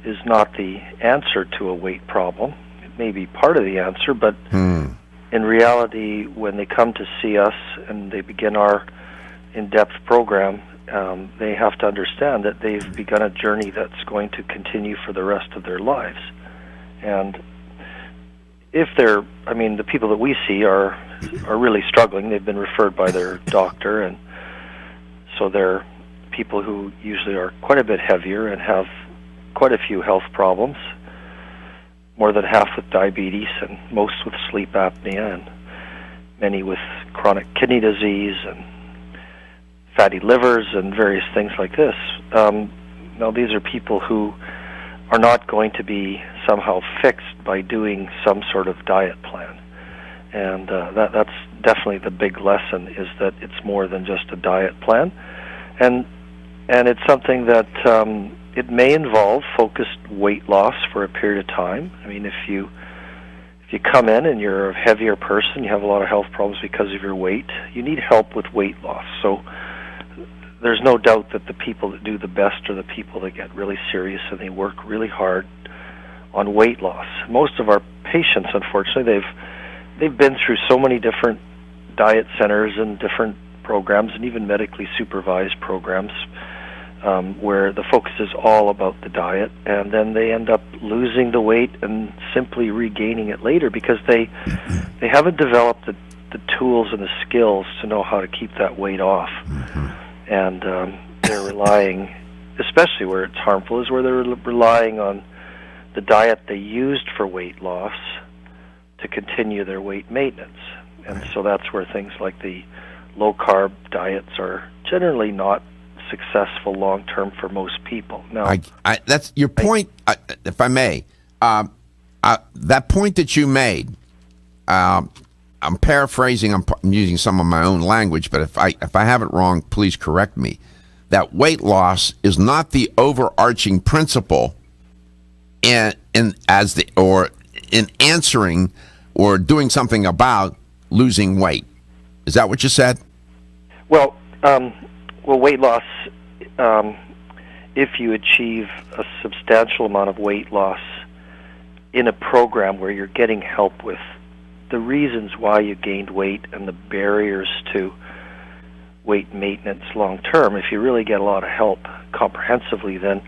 is not the answer to a weight problem. It may be part of the answer, but in reality, when they come to see us and they begin our in-depth program, they have to understand that they've begun a journey that's going to continue for the rest of their lives. And if the people that we see are really struggling. They've been referred by their doctor, and so they're people who usually are quite a bit heavier and have quite a few health problems, more than half with diabetes and most with sleep apnea and many with chronic kidney disease and fatty livers and various things like this. Now, these are people who are not going to be somehow fixed by doing some sort of diet plan. And that's definitely the big lesson, is that it's more than just a diet plan. And it's something that it may involve focused weight loss for a period of time. I mean, if you come in and you're a heavier person, you have a lot of health problems because of your weight, you need help with weight loss. So there's no doubt that the people that do the best are the people that get really serious and they work really hard on weight loss. Most of our patients, unfortunately, they've been through so many different diet centers and different programs and even medically supervised programs where the focus is all about the diet, and then they end up losing the weight and simply regaining it later because they haven't developed the tools and the skills to know how to keep that weight off. And they're relying, especially where it's harmful, is where they're relying on the diet they used for weight loss to continue their weight maintenance. And so that's where things like the low-carb diets are generally not successful long-term for most people. Now, that's your point, if I may. That point that you made, I'm paraphrasing, I'm using some of my own language, but if I have it wrong, please correct me. That weight loss is not the overarching principle in answering or doing something about losing weight. Is that what you said? Well, Well, weight loss, if you achieve a substantial amount of weight loss in a program where you're getting help with the reasons why you gained weight and the barriers to weight maintenance long term, if you really get a lot of help comprehensively, then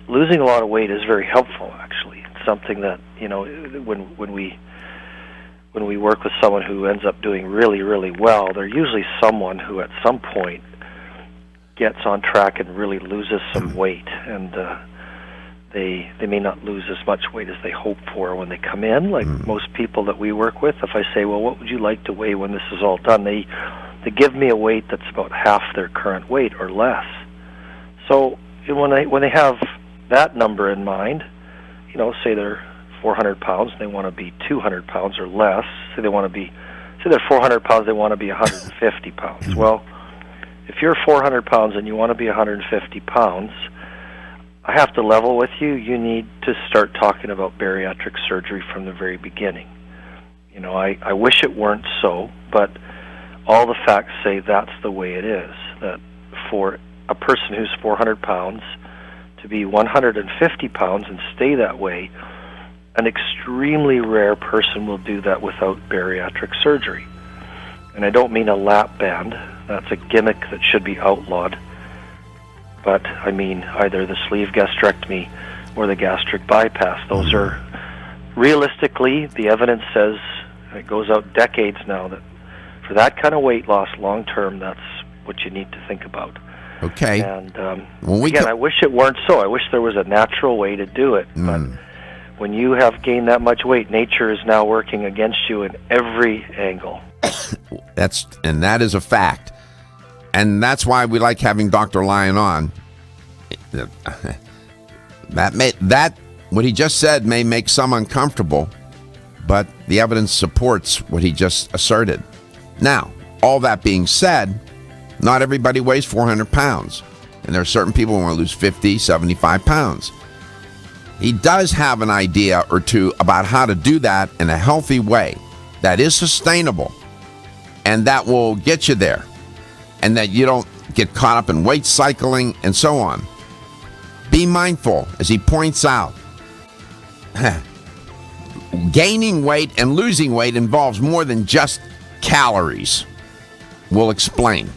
losing a lot of weight is very helpful, actually. It's something that, when we work with someone who ends up doing really, really well, they're usually someone who at some point gets on track and really loses some weight, and they may not lose as much weight as they hope for when they come in. Like most people that we work with, if I say, well, what would you like to weigh when this is all done, they give me a weight that's about half their current weight or less. So when they have that number in mind, say they're 400 pounds, they want to be 200 pounds or less. Say they're 400 pounds, they want to be 150 pounds. Well, if you're 400 pounds and you want to be 150 pounds, I have to level with you. You need to start talking about bariatric surgery from the very beginning. I wish it weren't so, but all the facts say that's the way it is. That for a person who's 400 pounds to be 150 pounds and stay that way, an extremely rare person will do that without bariatric surgery. And I don't mean a lap band. That's a gimmick that should be outlawed. But I mean either the sleeve gastrectomy or the gastric bypass. Those are, realistically, the evidence says, and it goes out decades now, that for that kind of weight loss long term, that's what you need to think about. Okay. And I wish it weren't so. I wish there was a natural way to do it. But when you have gained that much weight, nature is now working against you in every angle. That is a fact. And that's why we like having Dr. Lyon on. What he just said may make some uncomfortable, but the evidence supports what he just asserted. Now, all that being said, not everybody weighs 400 pounds. And there are certain people who want to lose 50, 75 pounds. He does have an idea or two about how to do that in a healthy way that is sustainable and that will get you there, and that you don't get caught up in weight cycling and so on. Be mindful, as he points out. Gaining weight and losing weight involves more than just calories. We'll explain.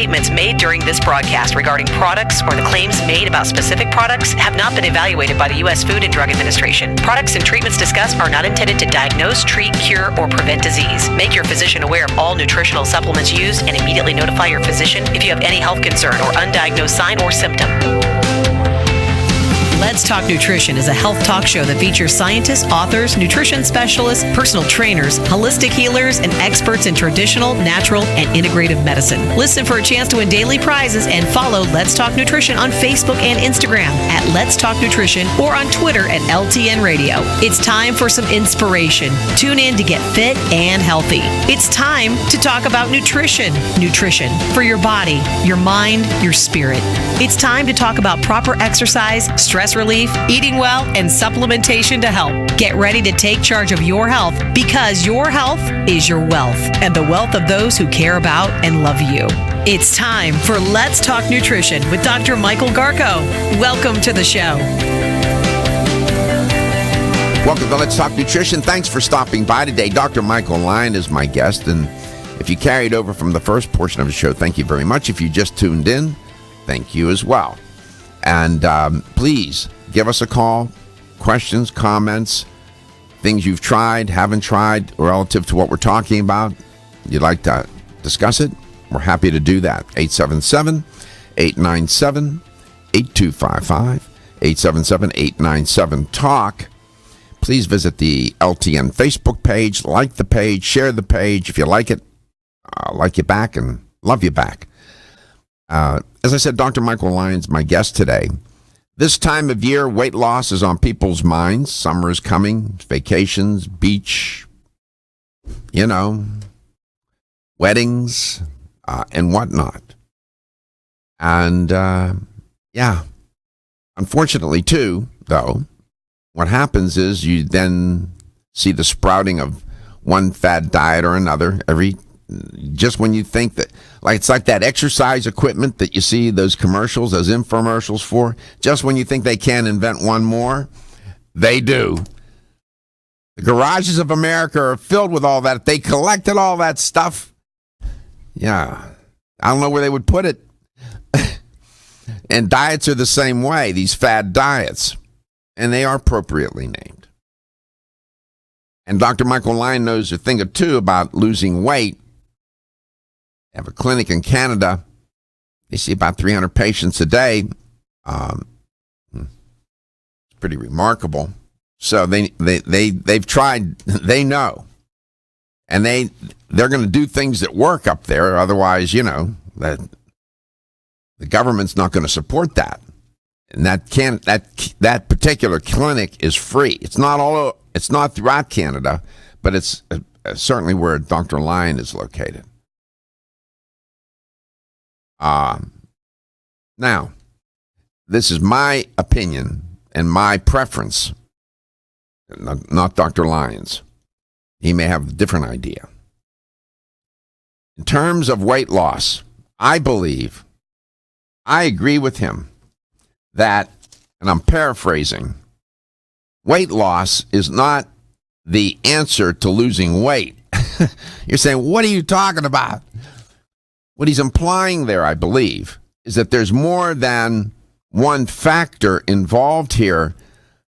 statements made during this broadcast regarding products or the claims made about specific products have not been evaluated by the U.S. Food and Drug Administration. Products and treatments discussed are not intended to diagnose, treat, cure, or prevent disease. Make your physician aware of all nutritional supplements used and immediately notify your physician if you have any health concern or undiagnosed sign or symptom. Let's Talk Nutrition is a health talk show that features scientists, authors, nutrition specialists, personal trainers, holistic healers, and experts in traditional, natural, and integrative medicine. Listen for a chance to win daily prizes and follow Let's Talk Nutrition on Facebook and Instagram at Let's Talk Nutrition or on Twitter at LTN Radio. It's time for some inspiration. Tune in to get fit and healthy. It's time to talk about nutrition. Nutrition for your body, your mind, your spirit. It's time to talk about proper exercise, stress relief, eating well, and supplementation to help. Get ready to take charge of your health because your health is your wealth and the wealth of those who care about and love you. It's time for Let's Talk Nutrition with Dr. Michael Garko. Welcome to the show. Welcome to Let's Talk Nutrition. Thanks for stopping by today. Dr. Michael Lyon is my guest, and if you carried over from the first portion of the show, thank you very much. If you just tuned in, thank you as well. And please give us a call, questions, comments, things you've tried, haven't tried, relative to what we're talking about. You'd like to discuss it? We're happy to do that. 877-897-8255, 877-897-TALK. Please visit the LTN Facebook page, like the page, share the page. If you like it, like you back and love you back. As I said, Dr. Michael Lyon's my guest today. This time of year, weight loss is on people's minds. Summer is coming, vacations, beach, weddings, and whatnot. And, unfortunately, too, though, what happens is you then see the sprouting of one fad diet or another just when you think that, it's like that exercise equipment that you see those commercials, those infomercials for, just when you think they can invent one more, they do. The garages of America are filled with all that. If they collected all that stuff, I don't know where they would put it. And diets are the same way, these fad diets, and they are appropriately named. And Dr. Michael Lyon knows a thing or two about losing weight. They have a clinic in Canada. They see about 300 patients a day. It's pretty remarkable. So they've tried. They know, and they're going to do things that work up there. Otherwise, that the government's not going to support that. And that particular clinic is free. It's not throughout Canada, but it's certainly where Dr. Lyon is located. Now, this is my opinion and my preference, not Dr. Lyon's. He may have a different idea. In terms of weight loss, I agree with him that, and I'm paraphrasing, weight loss is not the answer to losing weight. You're saying, what are you talking about? What he's implying there, I believe, is that there's more than one factor involved here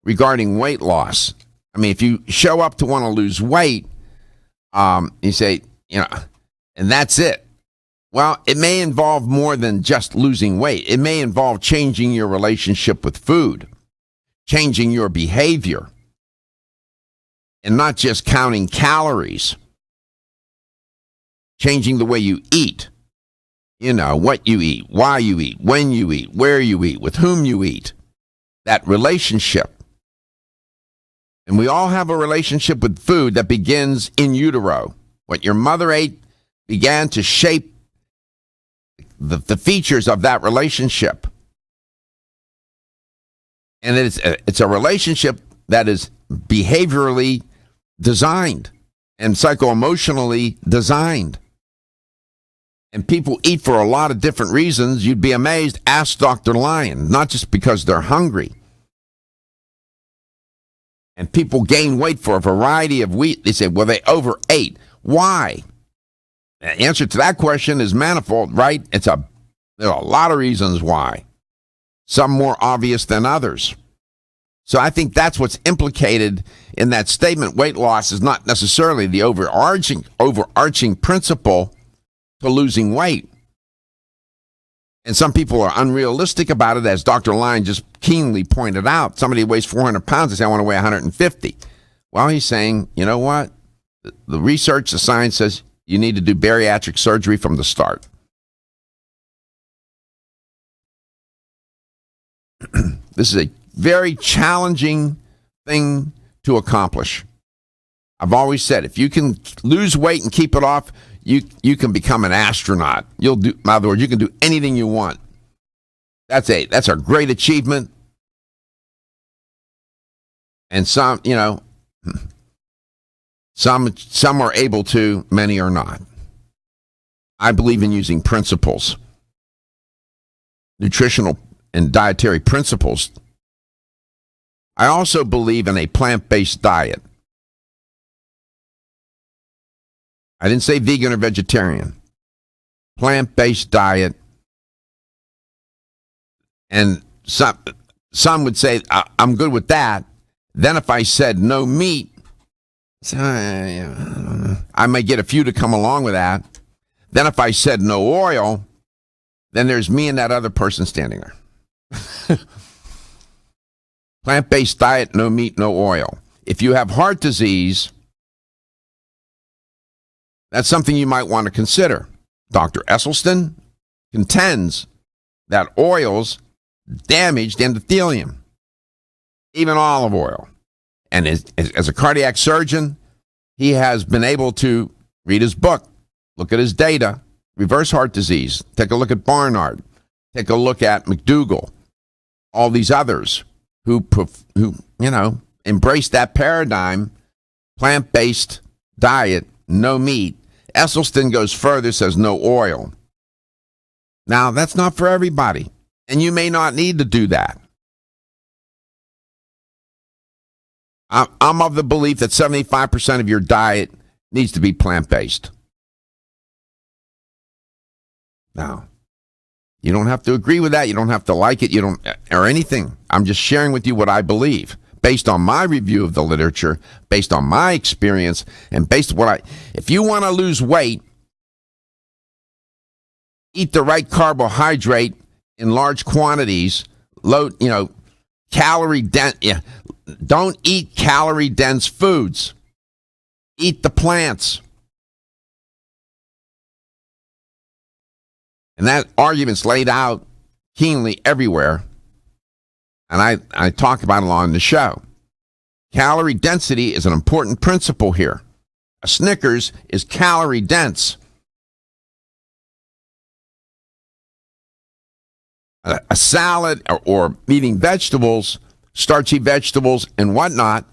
regarding weight loss. I mean, if you show up to want to lose weight, you say, and that's it. Well, it may involve more than just losing weight. It may involve changing your relationship with food, changing your behavior, and not just counting calories, changing the way you eat. What you eat, why you eat, when you eat, where you eat, with whom you eat, that relationship. And we all have a relationship with food that begins in utero. What your mother ate began to shape the features of that relationship. And it's a relationship that is behaviorally designed and psycho-emotionally designed. And people eat for a lot of different reasons. You'd be amazed. Ask Dr. Lyon, not just because they're hungry. And people gain weight for a variety of reasons. They say, well, they overate. Why? The answer to that question is manifold, right? There are a lot of reasons why. Some more obvious than others. So I think that's what's implicated in that statement. Weight loss is not necessarily the overarching principle to losing weight. And some people are unrealistic about it, as Dr. Lyon just keenly pointed out. Somebody weighs 400 pounds and says, I want to weigh 150. Well, he's saying, you know what? The research, the science says you need to do bariatric surgery from the start. This is a very challenging thing to accomplish. I've always said, if you can lose weight and keep it off, you can become an astronaut. In other words, you can do anything you want. That's a great achievement. And some are able to, many are not. I believe in using principles, nutritional and dietary principles. I also believe in a plant-based diet. I didn't say vegan or vegetarian. Plant-based diet. And some would say, I'm good with that. Then if I said no meat, I might get a few to come along with that. Then if I said no oil, then there's me and that other person standing there. Plant-based diet, no meat, no oil. If you have heart disease, that's something you might want to consider. Dr. Esselstyn contends that oils damage the endothelium, even olive oil. And as a cardiac surgeon, he has been able to read his book, look at his data, reverse heart disease, take a look at Barnard, take a look at McDougall, all these others who embrace that paradigm, plant-based diet, no meat. Esselstyn goes further, says no oil. Now, that's not for everybody, and you may not need to do that. I'm of the belief that 75% of your diet needs to be plant-based. Now, you don't have to agree with that. You don't have to like it. Or anything. I'm just sharing with you what I believe, based on my review of the literature, based on my experience, and based on if you want to lose weight, eat the right carbohydrate in large quantities, calorie dense. Yeah, don't eat calorie dense foods. Eat the plants. And that argument's laid out keenly everywhere. And I talk about it on the show. Calorie density is an important principle here. A Snickers is calorie dense. A salad or eating vegetables, starchy vegetables and whatnot,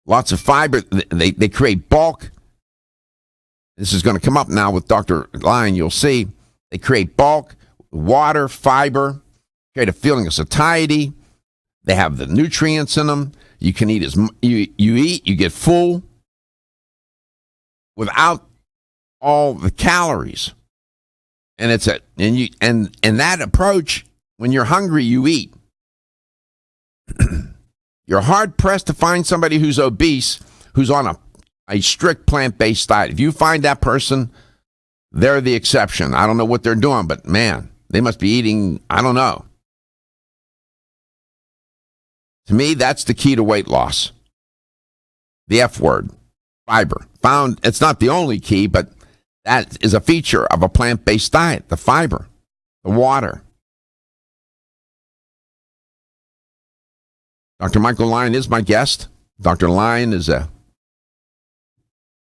lots of fiber, they create bulk. This is going to come up now with Dr. Lyon, you'll see. They create bulk, water, fiber, create a feeling of satiety. They have the nutrients in them. You can eat you get full without all the calories. And and that approach, when you're hungry, you eat. You're hard pressed to find somebody who's obese, who's on a strict plant-based diet. If you find that person, they're the exception. I don't know what they're doing, but man, they must be eating, I don't know. To me, that's the key to weight loss. The F word, fiber. It's not the only key, but that is a feature of a plant-based diet, the fiber, the water. Dr. Michael Lyon is my guest. Dr. Lyon is a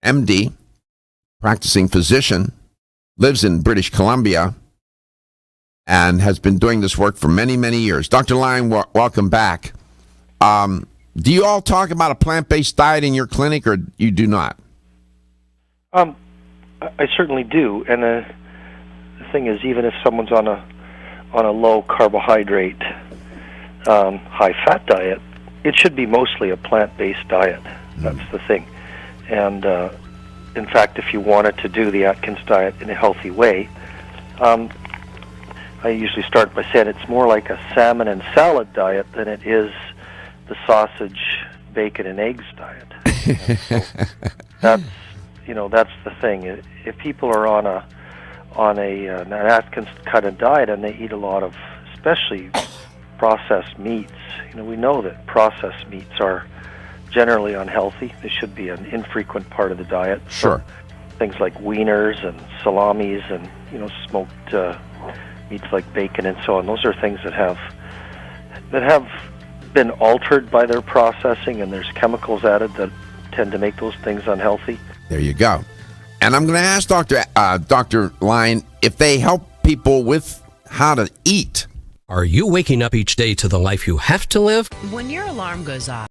MD, practicing physician, lives in British Columbia, and has been doing this work for many, many years. Dr. Lyon, welcome back. Do you all talk about a plant-based diet in your clinic, or you do not? I certainly do, and the thing is, even if someone's on a low carbohydrate, high fat diet, it should be mostly a plant-based diet. That's the thing. And in fact, if you wanted to do the Atkins diet in a healthy way, I usually start by saying it's more like a salmon and salad diet than it is the sausage, bacon, and eggs diet. And so that's the thing. If people are on an Atkins kind of diet and they eat a lot of, especially processed meats, we know that processed meats are generally unhealthy. They should be an infrequent part of the diet. Sure. So things like wieners and salamis and smoked meats like bacon and so on. Those are things that have been altered by their processing, and there's chemicals added that tend to make those things unhealthy. There you go. And I'm going to ask Dr. Lyon if they help people with how to eat. Are you waking up each day to the life you have to live? When your alarm goes off.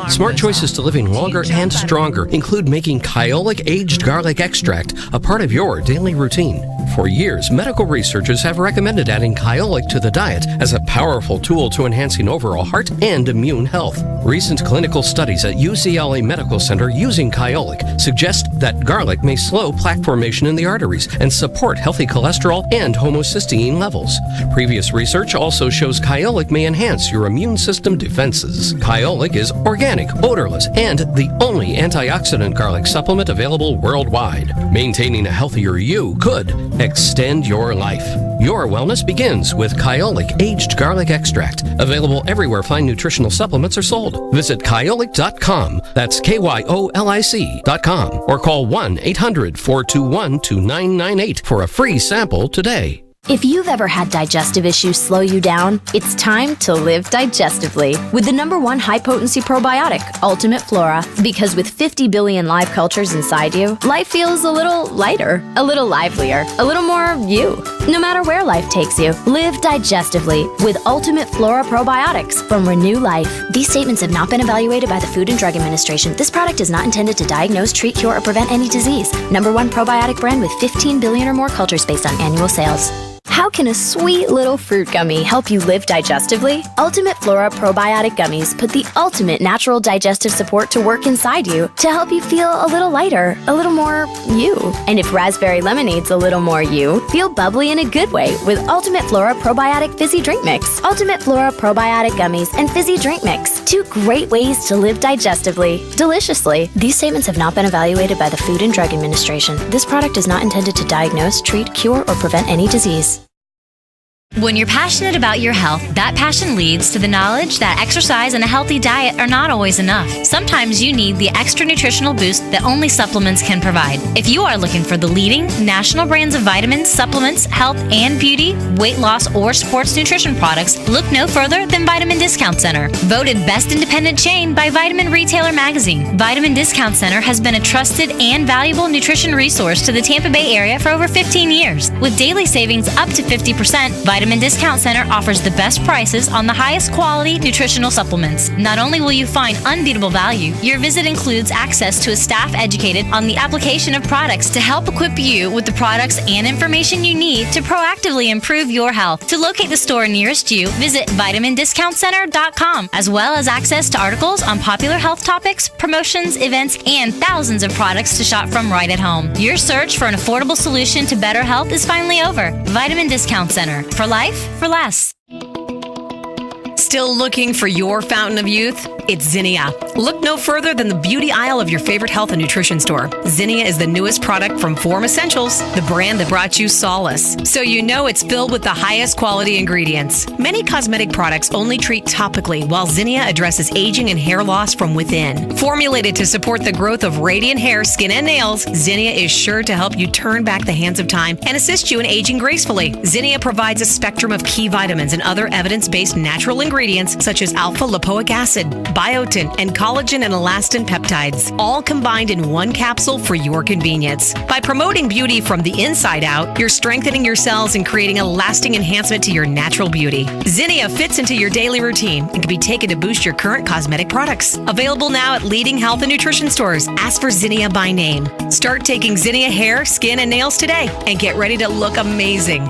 Smart choices to living longer and stronger include making Kyolic aged garlic extract a part of your daily routine. For years, medical researchers have recommended adding Kyolic to the diet as a powerful tool to enhancing overall heart and immune health. Recent clinical studies at UCLA Medical Center using Kyolic suggest that garlic may slow plaque formation in the arteries and support healthy cholesterol and homocysteine levels. Previous research also shows Kyolic may enhance your immune system defenses. Kyolic is organic, odorless, and the only antioxidant garlic supplement available worldwide. Maintaining a healthier you could extend your life. Your wellness begins with Kyolic aged garlic extract, available everywhere fine nutritional supplements are sold. Visit kyolic.com, that's KYOLIC.com, or call 1-800-421-2998 for a free sample today. If you've ever had digestive issues slow you down, it's time to live digestively with the #1 high-potency probiotic, Ultimate Flora. Because with 50 billion live cultures inside you, life feels a little lighter, a little livelier, a little more you. No matter where life takes you, live digestively with Ultimate Flora probiotics from Renew Life. These statements have not been evaluated by the Food and Drug Administration. This product is not intended to diagnose, treat, cure, or prevent any disease. #1 probiotic brand with 15 billion or more cultures based on annual sales. How can a sweet little fruit gummy help you live digestively? Ultimate Flora probiotic gummies put the ultimate natural digestive support to work inside you to help you feel a little lighter, a little more you. And if raspberry lemonade's a little more you, feel bubbly in a good way with Ultimate Flora probiotic fizzy drink mix. Ultimate Flora probiotic gummies and fizzy drink mix. 2 great ways to live digestively, deliciously. These statements have not been evaluated by the Food and Drug Administration. This product is not intended to diagnose, treat, cure, or prevent any disease. When you're passionate about your health, that passion leads to the knowledge that exercise and a healthy diet are not always enough. Sometimes you need the extra nutritional boost that only supplements can provide. If you are looking for the leading national brands of vitamins, supplements, health and beauty, weight loss, or sports nutrition products, look no further than Vitamin Discount Center. Voted best independent chain by Vitamin Retailer Magazine, Vitamin Discount Center has been a trusted and valuable nutrition resource to the Tampa Bay area for over 15 years. With daily savings up to 50%, Vitamin Discount Center offers the best prices on the highest quality nutritional supplements. Not only will you find unbeatable value, your visit includes access to a staff educated on the application of products to help equip you with the products and information you need to proactively improve your health. To locate the store nearest you, visit vitamindiscountcenter.com, as well as access to articles on popular health topics, promotions, events, and thousands of products to shop from right at home. Your search for an affordable solution to better health is finally over. Vitamin Discount Center. For life, for less. Still looking for your fountain of youth? It's Zinnia. Look no further than the beauty aisle of your favorite health and nutrition store. Zinnia is the newest product from Form Essentials, the brand that brought you solace. So you know it's filled with the highest quality ingredients. Many cosmetic products only treat topically, while Zinnia addresses aging and hair loss from within. Formulated to support the growth of radiant hair, skin, and nails, Zinnia is sure to help you turn back the hands of time and assist you in aging gracefully. Zinnia provides a spectrum of key vitamins and other evidence-based natural ingredients such as alpha-lipoic acid, biotin, and collagen and elastin peptides, all combined in one capsule for your convenience. By promoting beauty from the inside out, you're strengthening your cells and creating a lasting enhancement to your natural beauty. Zinnia fits into your daily routine and can be taken to boost your current cosmetic products. Available now at leading health and nutrition stores. Ask for Zinnia by name. Start taking Zinnia hair, skin, and nails today and get ready to look amazing.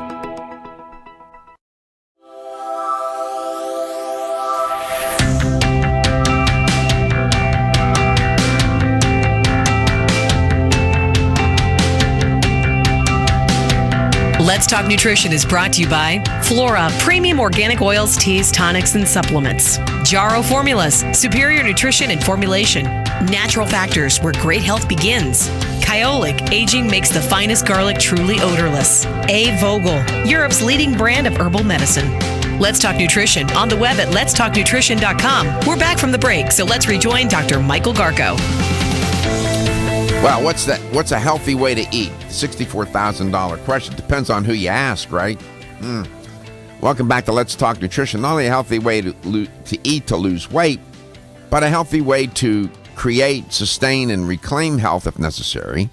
Let's Talk Nutrition is brought to you by Flora, premium organic oils, teas, tonics, and supplements. Jarrow Formulas, superior nutrition and formulation. Natural Factors, where great health begins. Kyolic, aging makes the finest garlic truly odorless. A. Vogel, Europe's leading brand of herbal medicine. Let's Talk Nutrition on the web at letstalknutrition.com. We're back from the break, so let's rejoin Dr. Michael Garko. Well, what's a healthy way to eat? $64,000 question. Depends on who you ask, right? Welcome back to Let's Talk Nutrition. Not only a healthy way to eat to lose weight, but a healthy way to create, sustain, and reclaim health if necessary,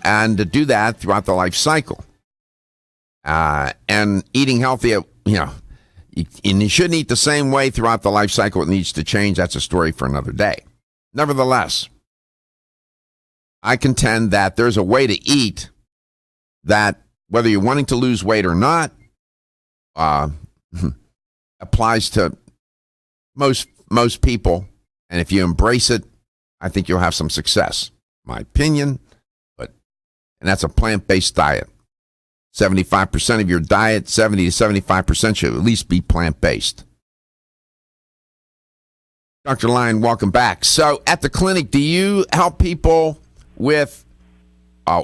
and to do that throughout the life cycle. And eating healthy, and you shouldn't eat the same way throughout the life cycle. It needs to change. That's a story for another day. Nevertheless, I contend that there's a way to eat that, whether you're wanting to lose weight or not, applies to most people. And if you embrace it, I think you'll have some success. My opinion, and that's a plant-based diet. 75% of your diet, 70 to 75% should at least be plant-based. Dr. Lyon, welcome back. So at the clinic, do you help people with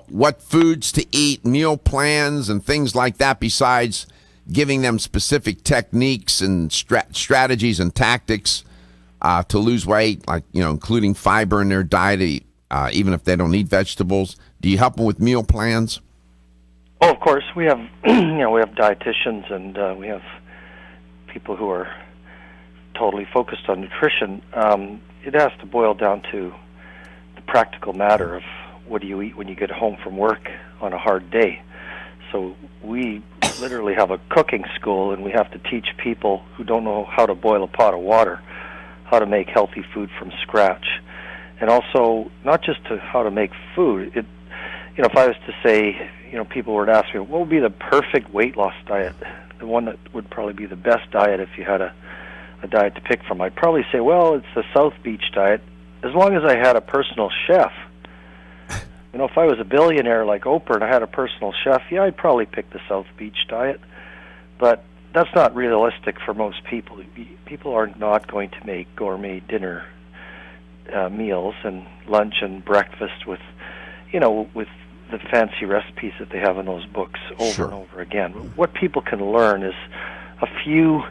what foods to eat, meal plans, and things like that, besides giving them specific techniques and strategies and tactics to lose weight, like, including fiber in their diet, even if they don't eat vegetables? Do you help them with meal plans? Oh, of course. We have, we have dietitians, and we have people who are totally focused on nutrition. It has to boil down to the practical matter of what do you eat when you get home from work on a hard day. So we literally have a cooking school, and we have to teach people who don't know how to boil a pot of water how to make healthy food from scratch. And also, not just to how to make food. If I was to say, people were to ask me, what would be the perfect weight loss diet, the one that would probably be the best diet if you had a diet to pick from, I'd probably say, well, it's the South Beach diet, as long as I had a personal chef. If I was a billionaire like Oprah and I had a personal chef, I'd probably pick the South Beach diet. But that's not realistic for most people. People are not going to make gourmet dinner meals and lunch and breakfast with the fancy recipes that they have in those books over and over again. What people can learn is a few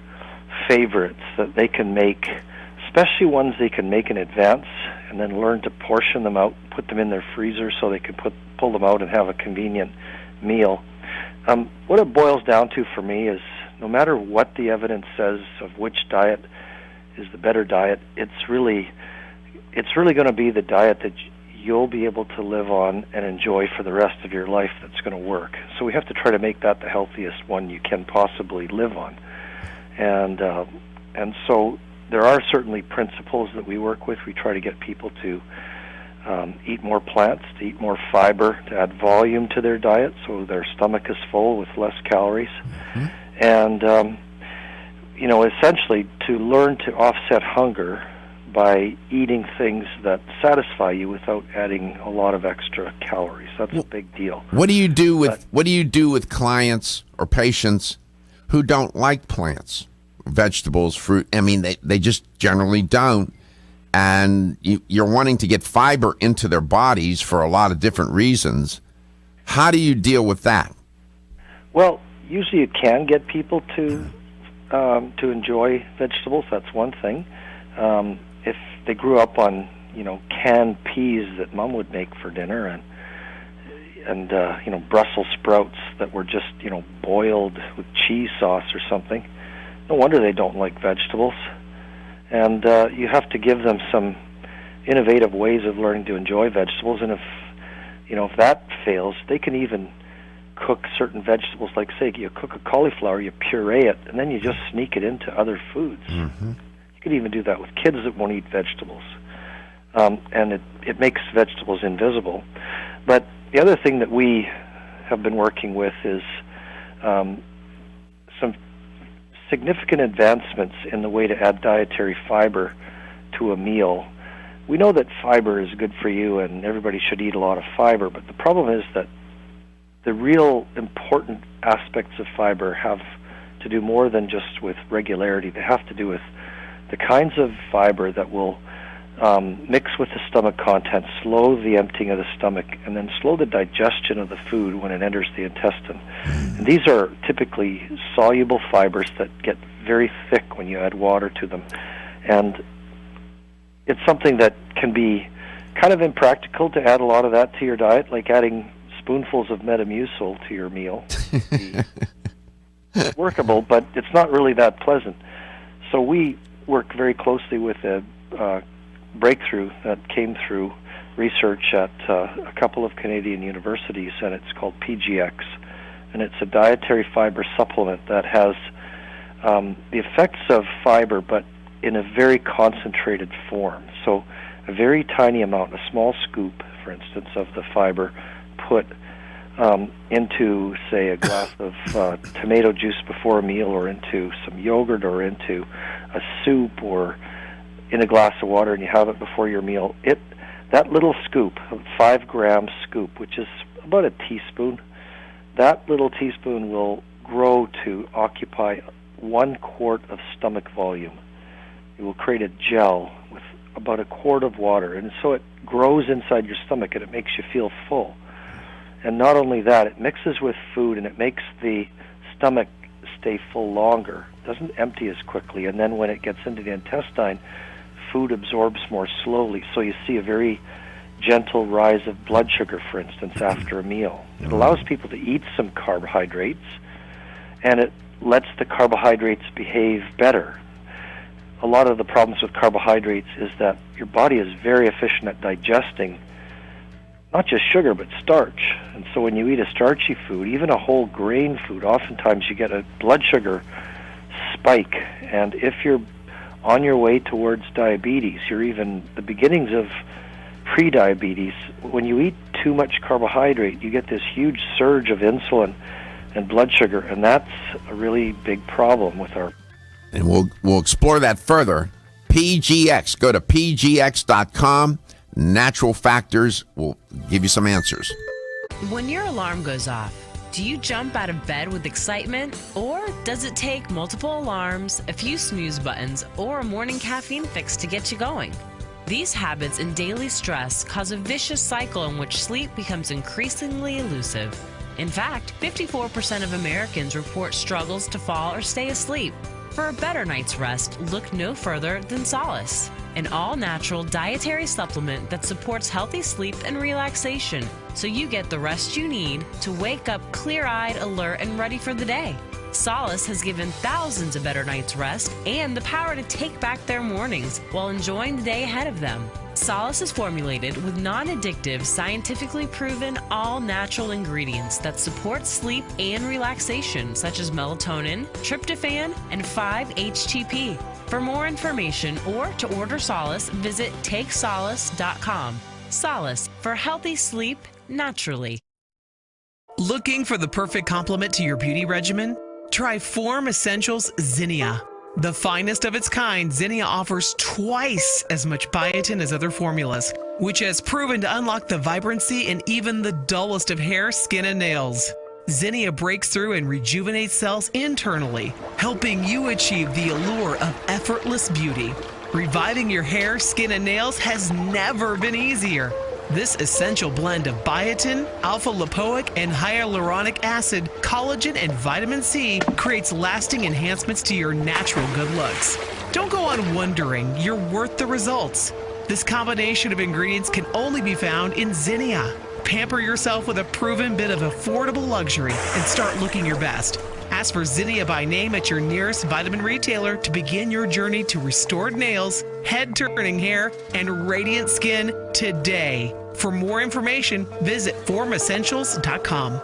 favorites that they can make, especially ones they can make in advance, and then learn to portion them out, put them in their freezer so they can pull them out and have a convenient meal. What it boils down to for me is, no matter what the evidence says of which diet is the better diet, it's really going to be the diet that you'll be able to live on and enjoy for the rest of your life that's going to work. So we have to try to make that the healthiest one you can possibly live on. And so there are certainly principles that we work with. We try to get people to eat more plants, to eat more fiber, to add volume to their diet so their stomach is full with less calories. Mm-hmm. And, essentially to learn to offset hunger by eating things that satisfy you without adding a lot of extra calories. That's a big deal. What do you do with clients or patients who don't like plants, vegetables, fruit? I mean, they just generally don't. And you're wanting to get fiber into their bodies for a lot of different reasons. How do you deal with that? Well, usually you can get people to enjoy vegetables. That's one thing. If they grew up on canned peas that Mom would make for dinner, and Brussels sprouts that were just boiled with cheese sauce or something, no wonder they don't like vegetables. And you have to give them some innovative ways of learning to enjoy vegetables. And if that fails, they can even cook certain vegetables. Like, say, you cook a cauliflower, you puree it, and then you just sneak it into other foods. Mm-hmm. You could even do that with kids that won't eat vegetables. And it makes vegetables invisible. But the other thing that we have been working with is some significant advancements in the way to add dietary fiber to a meal. We know that fiber is good for you and everybody should eat a lot of fiber, but the problem is that the real important aspects of fiber have to do more than just with regularity. They have to do with the kinds of fiber that will mix with the stomach content, slow the emptying of the stomach, and then slow the digestion of the food when it enters the intestine. And these are typically soluble fibers that get very thick when you add water to them. And it's something that can be kind of impractical to add a lot of that to your diet, like adding spoonfuls of Metamucil to your meal. It's workable, but it's not really that pleasant. So we work very closely with a breakthrough that came through research at a couple of Canadian universities, and it's called PGX. And it's a dietary fiber supplement that has the effects of fiber, but in a very concentrated form. So a very tiny amount, a small scoop, for instance, of the fiber put into, say, a glass of tomato juice before a meal, or into some yogurt, or into a soup, or in a glass of water, and you have it before your meal. That little scoop, a 5-gram scoop, which is about a teaspoon, that little teaspoon will grow to occupy 1 quart of stomach volume. It will create a gel with about a quart of water, and so it grows inside your stomach, and it makes you feel full. And not only that, it mixes with food, and it makes the stomach stay full longer. It doesn't empty as quickly, and then when it gets into the intestine, food absorbs more slowly. So you see a very gentle rise of blood sugar, for instance, after a meal. It allows people to eat some carbohydrates, and it lets the carbohydrates behave better. A lot of the problems with carbohydrates is that your body is very efficient at digesting not just sugar, but starch. And so when you eat a starchy food, even a whole grain food, oftentimes you get a blood sugar spike. And if you're on your way towards diabetes, you're even the beginnings of pre-diabetes, when you eat too much carbohydrate, you get this huge surge of insulin and blood sugar, and that's a really big problem with our... And we'll explore that further. PGX. Go to pgx.com. Natural Factors will give you some answers. When your alarm goes off, do you jump out of bed with excitement? Or does it take multiple alarms, a few snooze buttons, or a morning caffeine fix to get you going? These habits and daily stress cause a vicious cycle in which sleep becomes increasingly elusive. In fact, 54% of Americans report struggles to fall or stay asleep. For a better night's rest, look no further than Solace, an all-natural dietary supplement that supports healthy sleep and relaxation, so you get the rest you need to wake up clear-eyed, alert, and ready for the day. Solace has given thousands a better night's rest and the power to take back their mornings while enjoying the day ahead of them. Solace is formulated with non-addictive, scientifically proven, all-natural ingredients that support sleep and relaxation, such as melatonin, tryptophan, and 5-HTP. For more information or to order Solace, visit takesolace.com. Solace, for healthy sleep naturally. Looking for the perfect complement to your beauty regimen? Try Form Essentials Zinnia. The finest of its kind, Zinnia offers twice as much biotin as other formulas, which has proven to unlock the vibrancy in even the dullest of hair, skin, and nails. Zinnia breaks through and rejuvenates cells internally, helping you achieve the allure of effortless beauty. Reviving your hair, skin, and nails has never been easier. This essential blend of biotin, alpha-lipoic, and hyaluronic acid, collagen, and vitamin C creates lasting enhancements to your natural good looks. Don't go on wondering, you're worth the results. This combination of ingredients can only be found in Zinnia. Pamper yourself with a proven bit of affordable luxury and start looking your best. Ask for Zinnia by name at your nearest vitamin retailer to begin your journey to restored nails, head-turning hair, and radiant skin today. For more information, visit formessentials.com.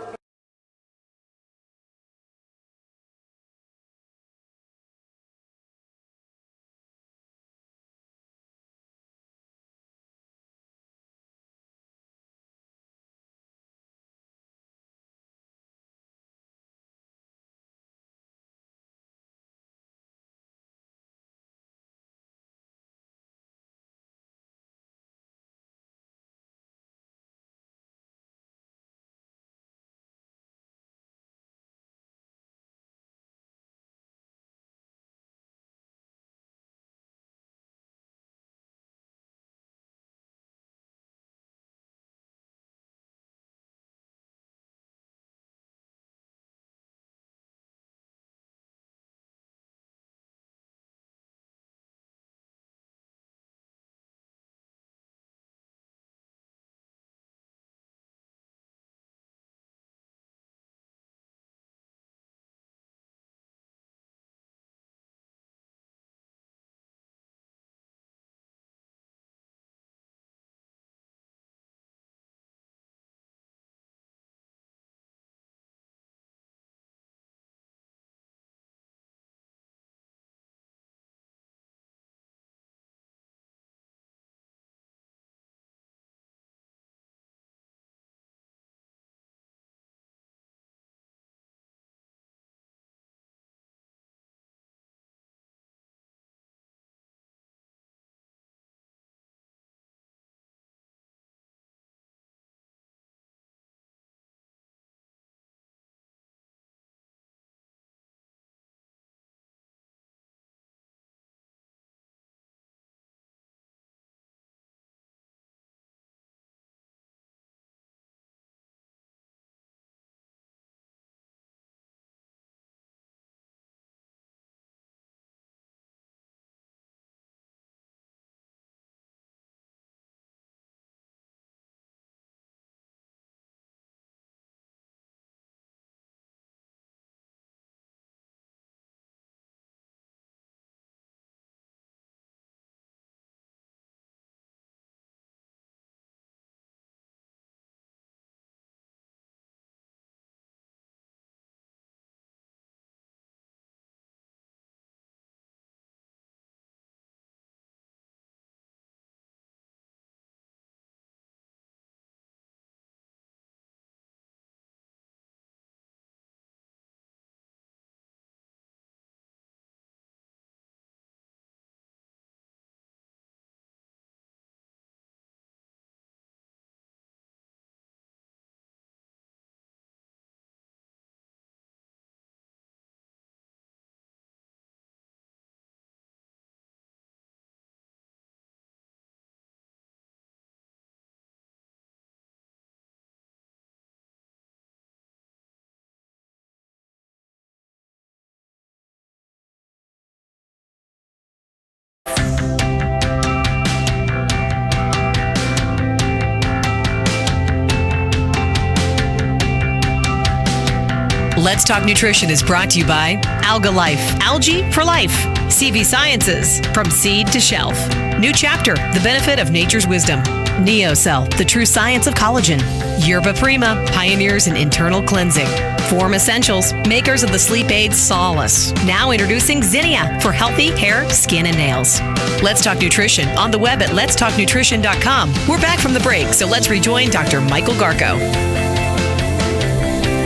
Let's Talk Nutrition is brought to you by Alga Life, Algae for Life, CV Sciences, From Seed to Shelf, New Chapter, The Benefit of Nature's Wisdom, NeoCell, The True Science of Collagen, Yerba Prima, Pioneers in Internal Cleansing, Form Essentials, makers of the sleep aid Solace. Now introducing Zinnia for healthy hair, skin, and nails. Let's Talk Nutrition on the web at letstalknutrition.com. We're back from the break, so let's rejoin Dr. Michael Garko.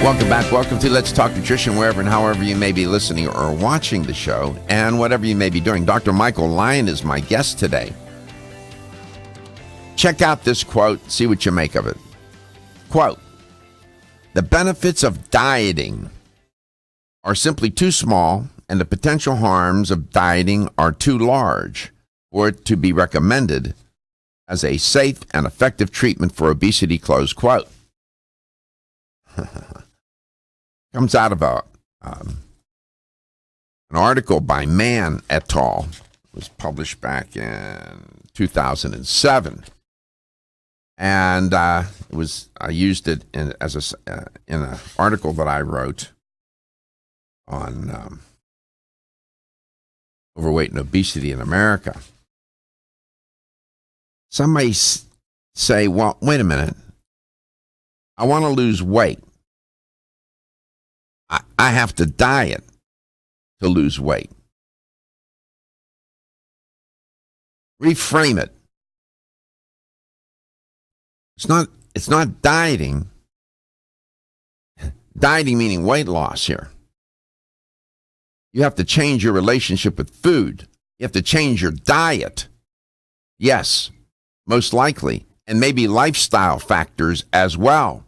Welcome back. Welcome to Let's Talk Nutrition, wherever and however you may be listening or watching the show, and whatever you may be doing. Dr. Michael Lyon is my guest today. Check out this quote, see what you make of it. Quote, "The benefits of dieting are simply too small, and the potential harms of dieting are too large for it to be recommended as a safe and effective treatment for obesity," close quote. Comes out of an article by Mann et al. It was published back in 2007, and I used it in an article that I wrote on overweight and obesity in America. Some may say, "Well, wait a minute. I want to lose weight. I have to diet to lose weight." Reframe it. It's not dieting. Dieting meaning weight loss here. You have to change your relationship with food. You have to change your diet. Yes, most likely. And maybe lifestyle factors as well.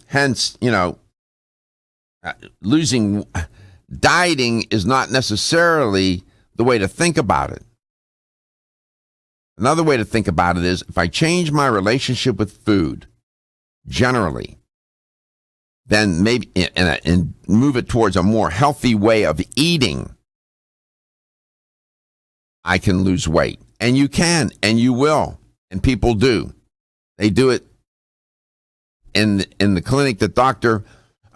Hence, dieting is not necessarily the way to think about it. Another way to think about it is, if I change my relationship with food, generally, then maybe and move it towards a more healthy way of eating, I can lose weight. And you can, and you will, and people do. They do it in the clinic that Dr.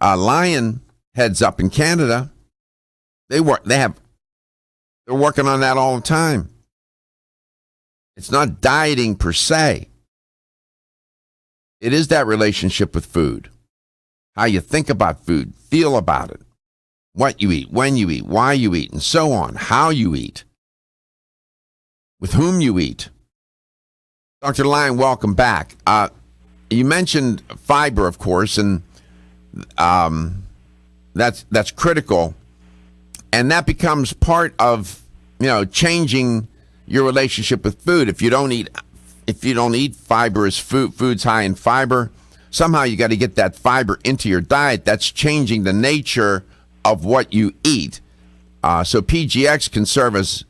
Lyon heads up in Canada. They're working on that all the time. It's not dieting per se. It is that relationship with food. How you think about food, feel about it, what you eat, when you eat, why you eat, and so on, how you eat, with whom you eat. Dr. Lyon, welcome back. You mentioned fiber, of course, and that's critical, and that becomes part of changing your relationship with food. If you don't eat fiber as foods high in fiber, somehow you got to get that fiber into your diet. That's changing the nature of what you eat. So PGX can serve as,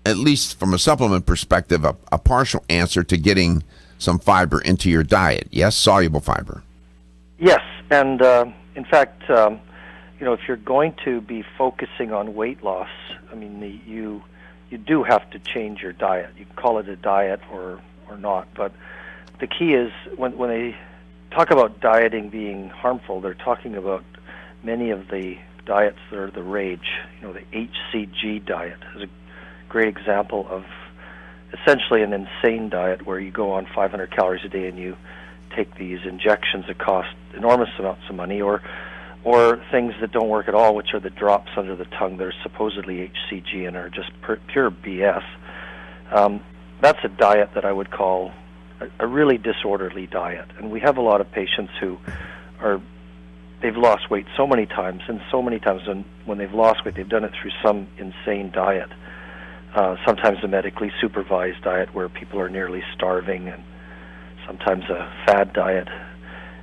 at least from a supplement perspective, a partial answer to getting some fiber into your diet. Yes, soluble fiber. Yes, and in fact, if you're going to be focusing on weight loss, I mean, you do have to change your diet. You can call it a diet or not, but the key is when they talk about dieting being harmful, they're talking about many of the diets that are the rage. The HCG diet is a great example of essentially an insane diet where you go on 500 calories a day and you take these injections that cost enormous amounts of money, or things that don't work at all, which are the drops under the tongue that are supposedly HCG and are just pure BS. That's a diet that I would call a really disorderly diet. And we have a lot of patients who they've lost weight so many times, and so many times when they've lost weight, they've done it through some insane diet. Sometimes a medically supervised diet where people are nearly starving, and sometimes a fad diet.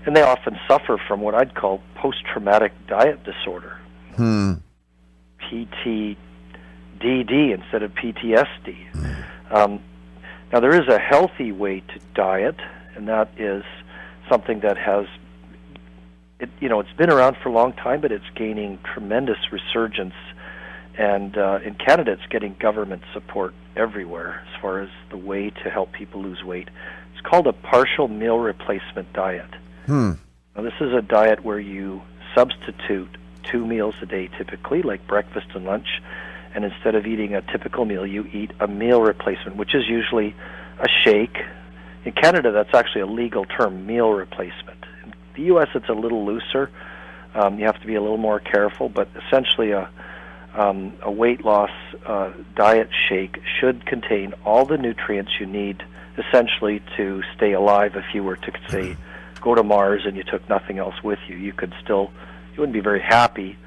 And they often suffer from what I'd call post-traumatic diet disorder. PTDD instead of PTSD. Now, there is a healthy way to diet, and that is something that has, it's been around for a long time, but it's gaining tremendous resurgence. And in Canada, it's getting government support everywhere as far as the way to help people lose weight. It's called a partial meal replacement diet. Now, this is a diet where you substitute 2 meals a day typically, like breakfast and lunch, and instead of eating a typical meal, you eat a meal replacement, which is usually a shake. In Canada, that's actually a legal term, meal replacement. In the U.S., it's a little looser. You have to be a little more careful, but essentially a weight loss diet shake should contain all the nutrients you need essentially to stay alive. If you were to, say, go to Mars and you took nothing else with you, you wouldn't be very happy,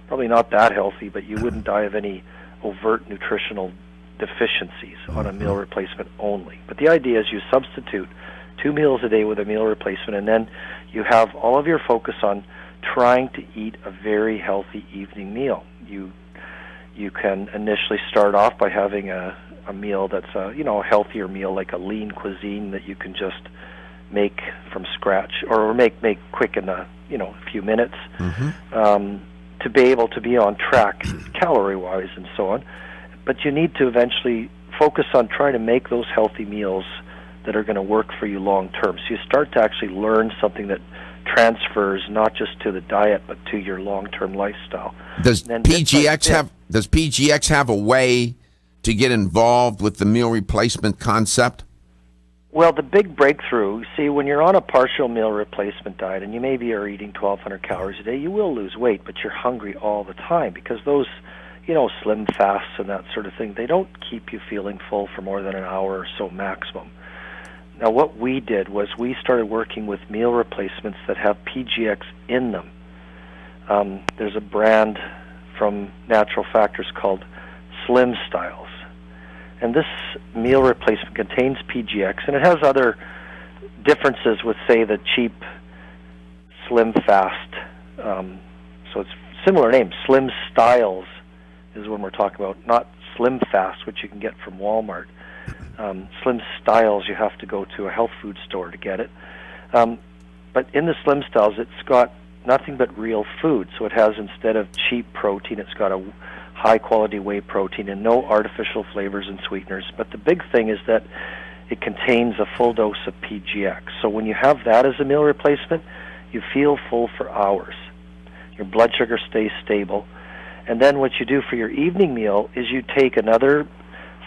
probably not that healthy, but you wouldn't die of any overt nutritional deficiencies on a meal replacement only. But the idea is you substitute 2 meals a day with a meal replacement, and then you have all of your focus on trying to eat a very healthy evening meal. You can initially start off by having a meal that's a healthier meal, like a lean cuisine that you can just make from scratch or make quick in a few minutes, to be able to be on track calorie wise and so on. But you need to eventually focus on trying to make those healthy meals that are going to work for you long term. So you start to actually learn something that transfers not just to the diet but to your long-term lifestyle. Does PGX have a way to get involved with the meal replacement concept? Well, the big breakthrough, see, when you're on a partial meal replacement diet and you maybe are eating 1,200 calories a day, you will lose weight, but you're hungry all the time because those, slim fasts and that sort of thing, they don't keep you feeling full for more than an hour or so maximum. Now, what we did was we started working with meal replacements that have PGX in them. There's a brand from Natural Factors called Slim Styles. And this meal replacement contains PGX, and it has other differences with, say, the cheap Slim Fast. So it's similar name. Slim Styles is when we're talking about, not Slim Fast, which you can get from Walmart. Slim Styles, you have to go to a health food store to get it. But in the Slim Styles, it's got nothing but real food. So it has, instead of cheap protein, it's got a high-quality whey protein and no artificial flavors and sweeteners. But the big thing is that it contains a full dose of PGX. So when you have that as a meal replacement, you feel full for hours. Your blood sugar stays stable. And then what you do for your evening meal is you take another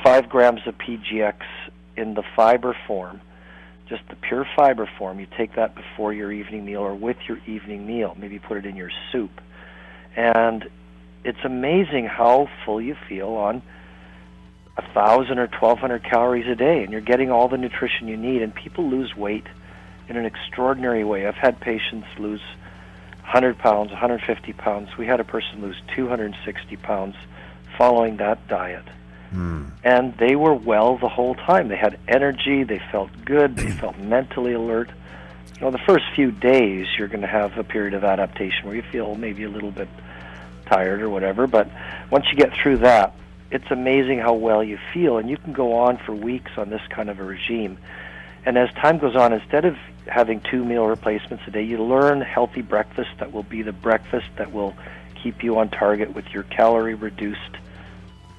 5 grams of PGX in the fiber form, just the pure fiber form. You take that before your evening meal or with your evening meal. Maybe put it in your soup. And it's amazing how full you feel on 1,000 or 1,200 calories a day, and you're getting all the nutrition you need. And people lose weight in an extraordinary way. I've had patients lose 100 pounds, 150 pounds. We had a person lose 260 pounds following that diet. And they were well the whole time. They had energy, they felt good, they felt mentally alert. The first few days you're going to have a period of adaptation where you feel maybe a little bit tired or whatever, but once you get through that, it's amazing how well you feel, and you can go on for weeks on this kind of a regime. And as time goes on, instead of having 2 meal replacements a day, you learn healthy breakfast that will be the breakfast that will keep you on target with your calorie-reduced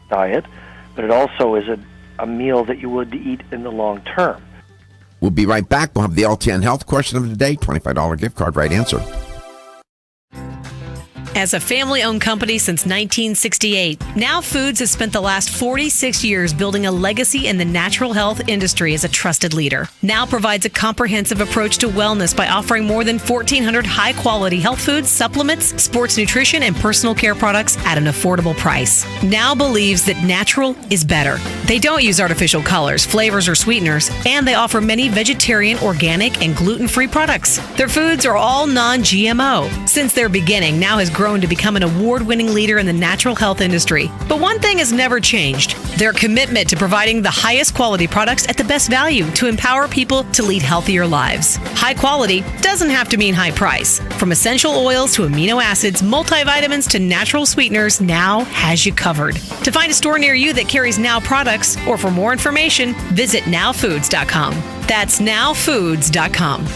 diet, but it also is a meal that you would eat in the long term. We'll be right back. We'll have the LTN Health question of the day, $25 gift card, right answer. As a family-owned company since 1968, Now Foods has spent the last 46 years building a legacy in the natural health industry as a trusted leader. Now provides a comprehensive approach to wellness by offering more than 1,400 high-quality health foods, supplements, sports nutrition, and personal care products at an affordable price. Now believes that natural is better. They don't use artificial colors, flavors, or sweeteners, and they offer many vegetarian, organic, and gluten-free products. Their foods are all non-GMO. Since their beginning, Now has grown to become an award-winning leader in the natural health industry. But one thing has never changed: their commitment to providing the highest quality products at the best value to empower people to lead healthier lives. High quality doesn't have to mean high price. From essential oils to amino acids, multivitamins to natural sweeteners, Now has you covered. To find a store near you that carries Now products, or for more information, visit nowfoods.com. That's nowfoods.com.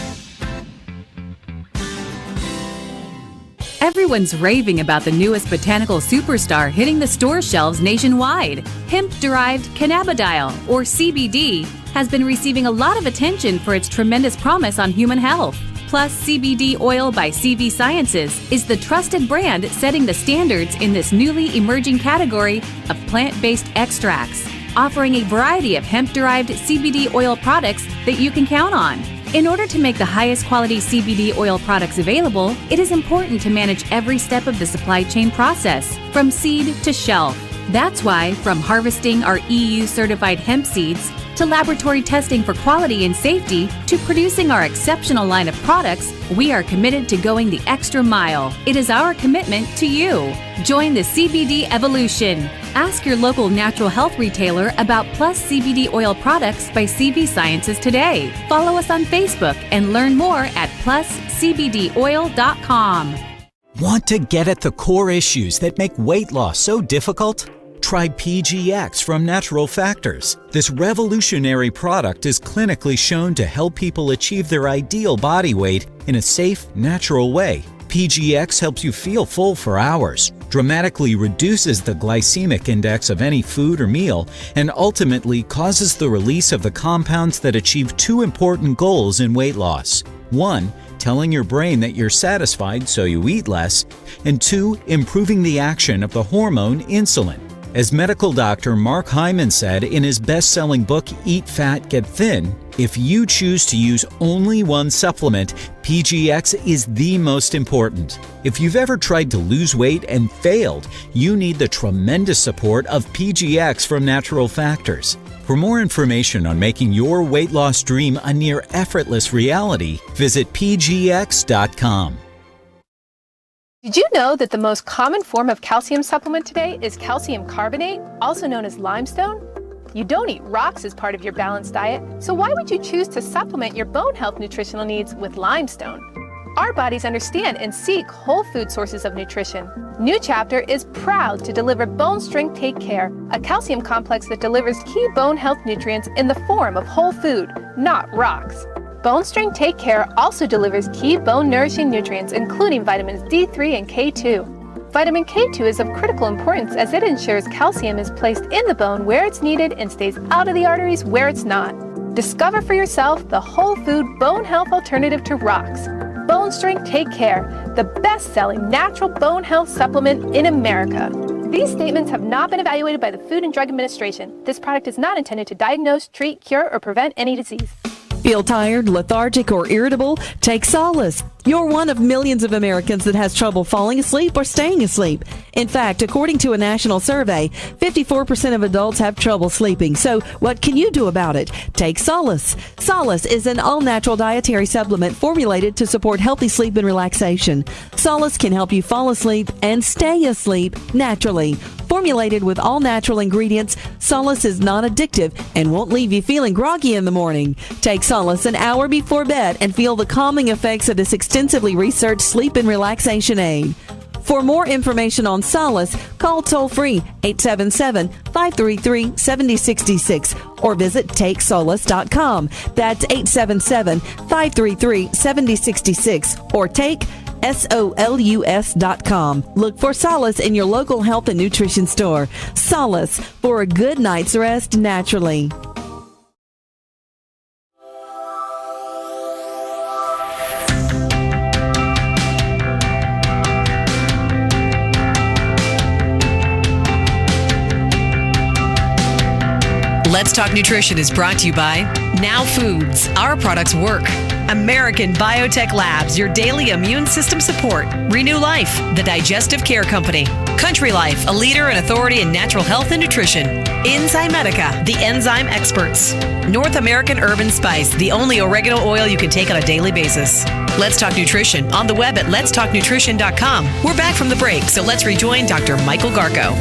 Everyone's raving about the newest botanical superstar hitting the store shelves nationwide. Hemp-derived cannabidiol, or CBD, has been receiving a lot of attention for its tremendous promise on human health. Plus CBD Oil by CV Sciences is the trusted brand setting the standards in this newly emerging category of plant-based extracts, offering a variety of hemp-derived CBD oil products that you can count on. In order to make the highest quality CBD oil products available, it is important to manage every step of the supply chain process, from seed to shelf. That's why, from harvesting our EU-certified hemp seeds, to laboratory testing for quality and safety, to producing our exceptional line of products, we are committed to going the extra mile. It is our commitment to you. Join the CBD evolution. Ask your local natural health retailer about Plus CBD oil products by CV Sciences today. Follow us on Facebook and learn more at pluscbdoil.com. Want to get at the core issues that make weight loss so difficult? Try PGX from Natural Factors. This revolutionary product is clinically shown to help people achieve their ideal body weight in a safe, natural way. PGX helps you feel full for hours, dramatically reduces the glycemic index of any food or meal, and ultimately causes the release of the compounds that achieve two important goals in weight loss. 1, telling your brain that you're satisfied so you eat less, and 2, improving the action of the hormone insulin. As medical doctor Mark Hyman said in his best-selling book, Eat Fat, Get Thin, if you choose to use only one supplement, PGX is the most important. If you've ever tried to lose weight and failed, you need the tremendous support of PGX from Natural Factors. For more information on making your weight loss dream a near effortless reality, visit pgx.com. Did you know that the most common form of calcium supplement today is calcium carbonate, also known as limestone? You don't eat rocks as part of your balanced diet, so why would you choose to supplement your bone health nutritional needs with limestone? Our bodies understand and seek whole food sources of nutrition. New Chapter is proud to deliver Bone Strength Take Care, a calcium complex that delivers key bone health nutrients in the form of whole food, not rocks. Bone Strength Take Care also delivers key bone-nourishing nutrients, including vitamins D3 and K2. Vitamin K2 is of critical importance as it ensures calcium is placed in the bone where it's needed and stays out of the arteries where it's not. Discover for yourself the whole food bone health alternative to rocks. Bone Strength Take Care, the best-selling natural bone health supplement in America. These statements have not been evaluated by the Food and Drug Administration. This product is not intended to diagnose, treat, cure, or prevent any disease. Feel tired, lethargic, or irritable? Take Solace. You're one of millions of Americans that has trouble falling asleep or staying asleep. In fact, according to a national survey, 54% of adults have trouble sleeping. So what can you do about it? Take Solace. Solace is an all-natural dietary supplement formulated to support healthy sleep and relaxation. Solace can help you fall asleep and stay asleep naturally. Formulated with all-natural ingredients, Solace is non-addictive and won't leave you feeling groggy in the morning. Take Solace an hour before bed and feel the calming effects of this extensively researched sleep and relaxation aid. For more information on Solace, call toll-free 877-533-7066 or visit TakeSolace.com. That's 877-533-7066 or take SOLUS.com. Look for Solace in your local health and nutrition store. Solace, for a good night's rest naturally. Let's Talk Nutrition is brought to you by Now Foods. Our products work. American Biotech Labs, your daily immune system support. Renew Life, the digestive care company. Country Life, a leader and authority in natural health and nutrition. Enzymedica, the enzyme experts. North American Herb & Spice, the only oregano oil you can take on a daily basis. Let's Talk Nutrition on the web at letstalknutrition.com. We're back from the break, so let's rejoin Dr. Michael Garko.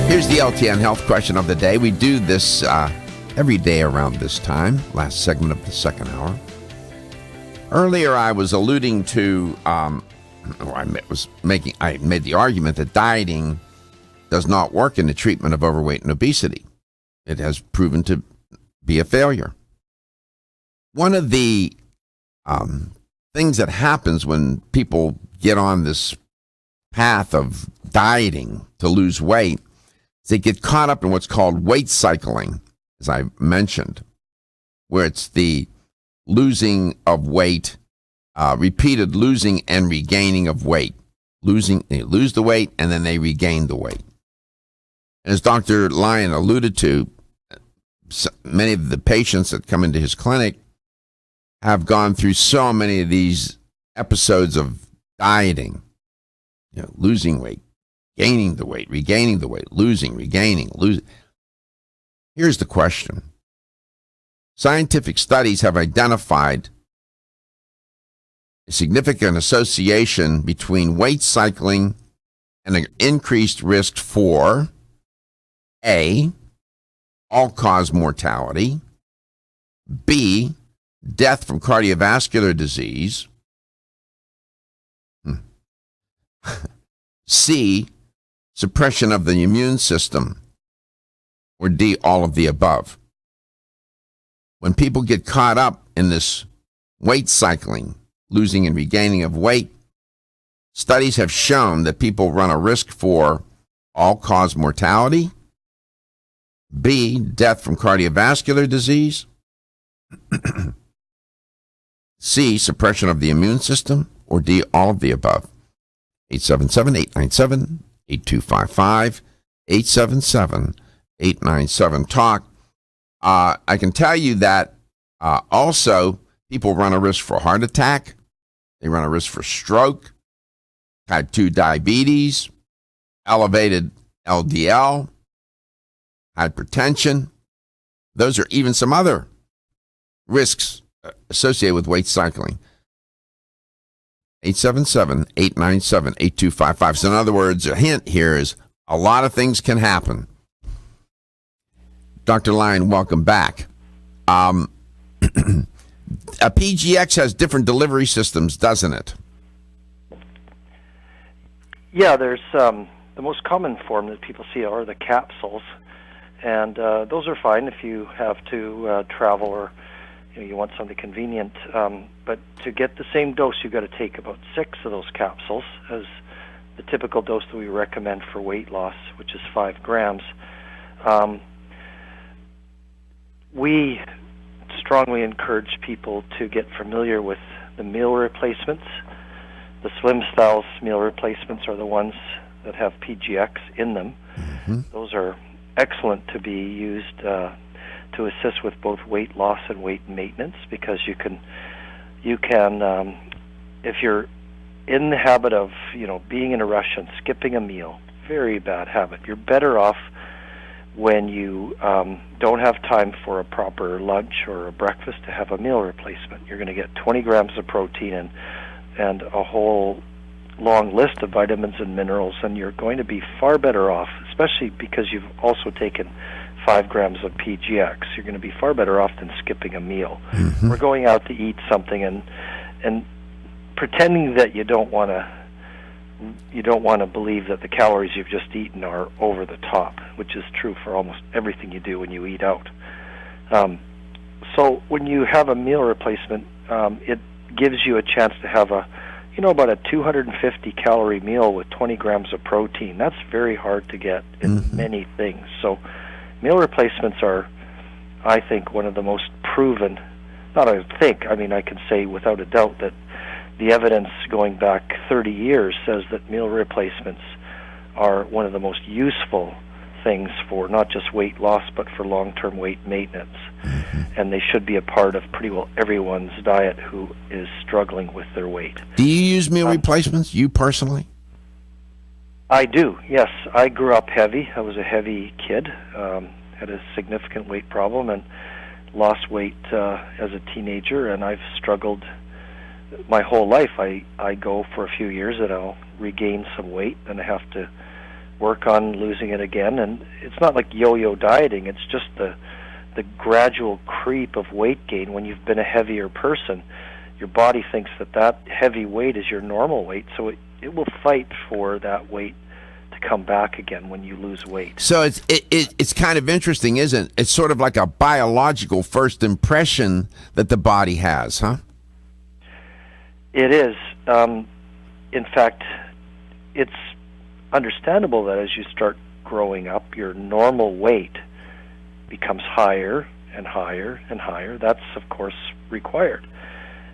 Here's the LTN Health Question of the Day. We do this every day around this time, last segment of the second hour. Earlier, I was alluding to, I made the argument that dieting does not work in the treatment of overweight and obesity. It has proven to be a failure. One of the things that happens when people get on this path of dieting to lose weight, they get caught up in what's called weight cycling, as I mentioned, where it's the losing of weight, repeated losing and regaining of weight. They lose the weight and then they regain the weight. As Dr. Lyon alluded to, many of the patients that come into his clinic have gone through so many of these episodes of dieting, losing weight, gaining the weight, regaining the weight, losing, regaining, losing. Here's the question. Scientific studies have identified a significant association between weight cycling and an increased risk for A, all-cause mortality, B, death from cardiovascular disease, C, suppression of the immune system, or D, all of the above. When people get caught up in this weight cycling, losing and regaining of weight, studies have shown that people run a risk for all-cause mortality, B, death from cardiovascular disease, C, suppression of the immune system, or D, all of the above. 877-897-8255, 877-897-TALK. I can tell you that also people run a risk for heart attack. They run a risk for stroke, type 2 diabetes, elevated LDL, hypertension. Those are even some other risks associated with weight cycling. 877-897-8255. So in other words, a hint here is a lot of things can happen. Dr. Lyon, welcome back. A PGX has different delivery systems, doesn't it? Yeah, there's the most common form that people see are the capsules, and those are fine if you have to travel or you want something convenient. But to get the same dose, you've got to take about 6 of those capsules as the typical dose that we recommend for weight loss, which is 5 grams. We strongly encourage people to get familiar with the meal replacements. The Slim Styles meal replacements are the ones that have PGX in them. Mm-hmm. Those are excellent to be used to assist with both weight loss and weight maintenance, because you can if you're in the habit of being in a rush and skipping a meal, very bad habit. You're better off when you don't have time for a proper lunch or a breakfast to have a meal replacement. You're going to get 20 grams of protein and a whole long list of vitamins and minerals, and you're going to be far better off, especially because you've also taken 5 grams of PGX. You're going to be far better off than skipping a meal. Mm-hmm. We're going out to eat something and pretending that you don't want to believe that the calories you've just eaten are over the top, which is true for almost everything you do when you eat out. So when you have a meal replacement, it gives you a chance to have about a 250 calorie meal with 20 grams of protein. That's very hard to get in many things. So meal replacements are, I think, one of the most proven, I can say without a doubt that the evidence going back 30 years says that meal replacements are one of the most useful things for not just weight loss but for long-term weight maintenance. And they should be a part of pretty well everyone's diet who is struggling with their weight. Do you use meal replacements, you personally? I do, yes. I grew up heavy. I was a heavy kid, had a significant weight problem, and lost weight as a teenager, and I've struggled my whole life. I go for a few years and I'll regain some weight, and I have to work on losing it again. And it's not like yo-yo dieting, it's just the gradual creep of weight gain. When you've been a heavier person, your body thinks that heavy weight is your normal weight, so it will fight for that weight to come back again when you lose weight. So it's kind of interesting, isn't it? It's sort of like a biological first impression that the body has, huh? It is. In fact, it's understandable that as you start growing up, your normal weight becomes higher and higher and higher, that's, of course, required.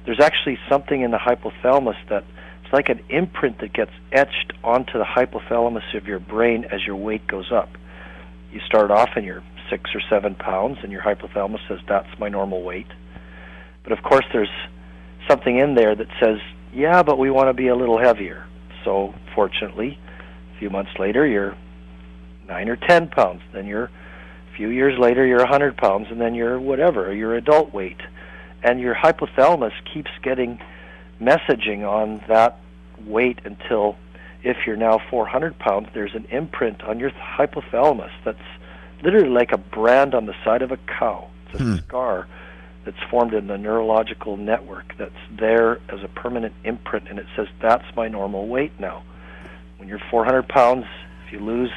There's actually something in the hypothalamus that it's like an imprint that gets etched onto the hypothalamus of your brain as your weight goes up. You start off and you're 6 or 7 pounds, and your hypothalamus says, that's my normal weight. But, of course, there's something in there that says, yeah, but we want to be a little heavier. So, fortunately, a few months later, you're 9 or 10 pounds. Then a few years later, you're 100 pounds, and then you're whatever, your adult weight. And your hypothalamus keeps getting messaging on that weight until, if you're now 400 pounds, there's an imprint on your hypothalamus that's literally like a brand on the side of a cow. It's a scar that's formed in the neurological network that's there as a permanent imprint, and it says, that's my normal weight now. When you're 400 pounds, if you lose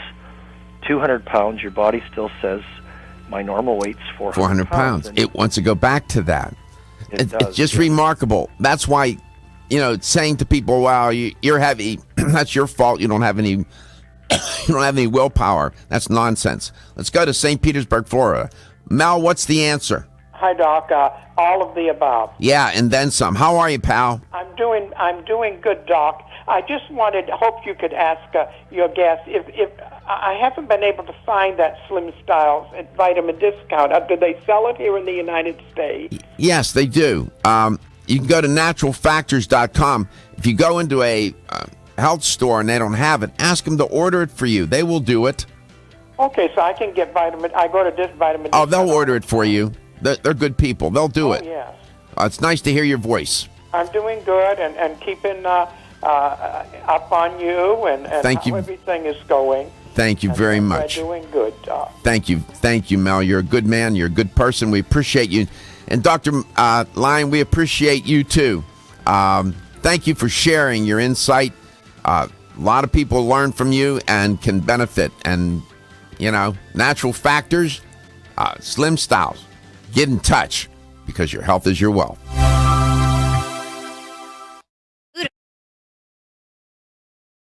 200 pounds, your body still says, my normal weight's 400 pounds. It wants to go back to that. It's just remarkable. That's why, saying to people, wow, you're heavy, that's your fault. You don't have any willpower. That's nonsense. Let's go to St. Petersburg, Florida. Mel, what's the answer? Hi, Doc. All of the above. Yeah, and then some. How are you, pal? I'm doing good, Doc. I just hope you could ask your guest if I haven't been able to find that Slim Styles at Vitamin Discount. Do they sell it here in the United States? Yes, they do. You can go to naturalfactors.com. If you go into a health store and they don't have it, ask them to order it for you. They will do it. Okay, so I can get vitamin. I go to this vitamin. Oh, they'll order it for you. They're good people. They'll do it. Yes. It's nice to hear your voice. I'm doing good and keeping up on you and Thank you. How everything is going. Thank you very much. We're doing good, Doc. Thank you, Mel. You're a good man. You're a good person. We appreciate you. And Dr. Lyon, we appreciate you too. Thank you for sharing your insight. A lot of people learn from you and can benefit. And, Natural Factors, Slim Styles. Get in touch because your health is your wealth.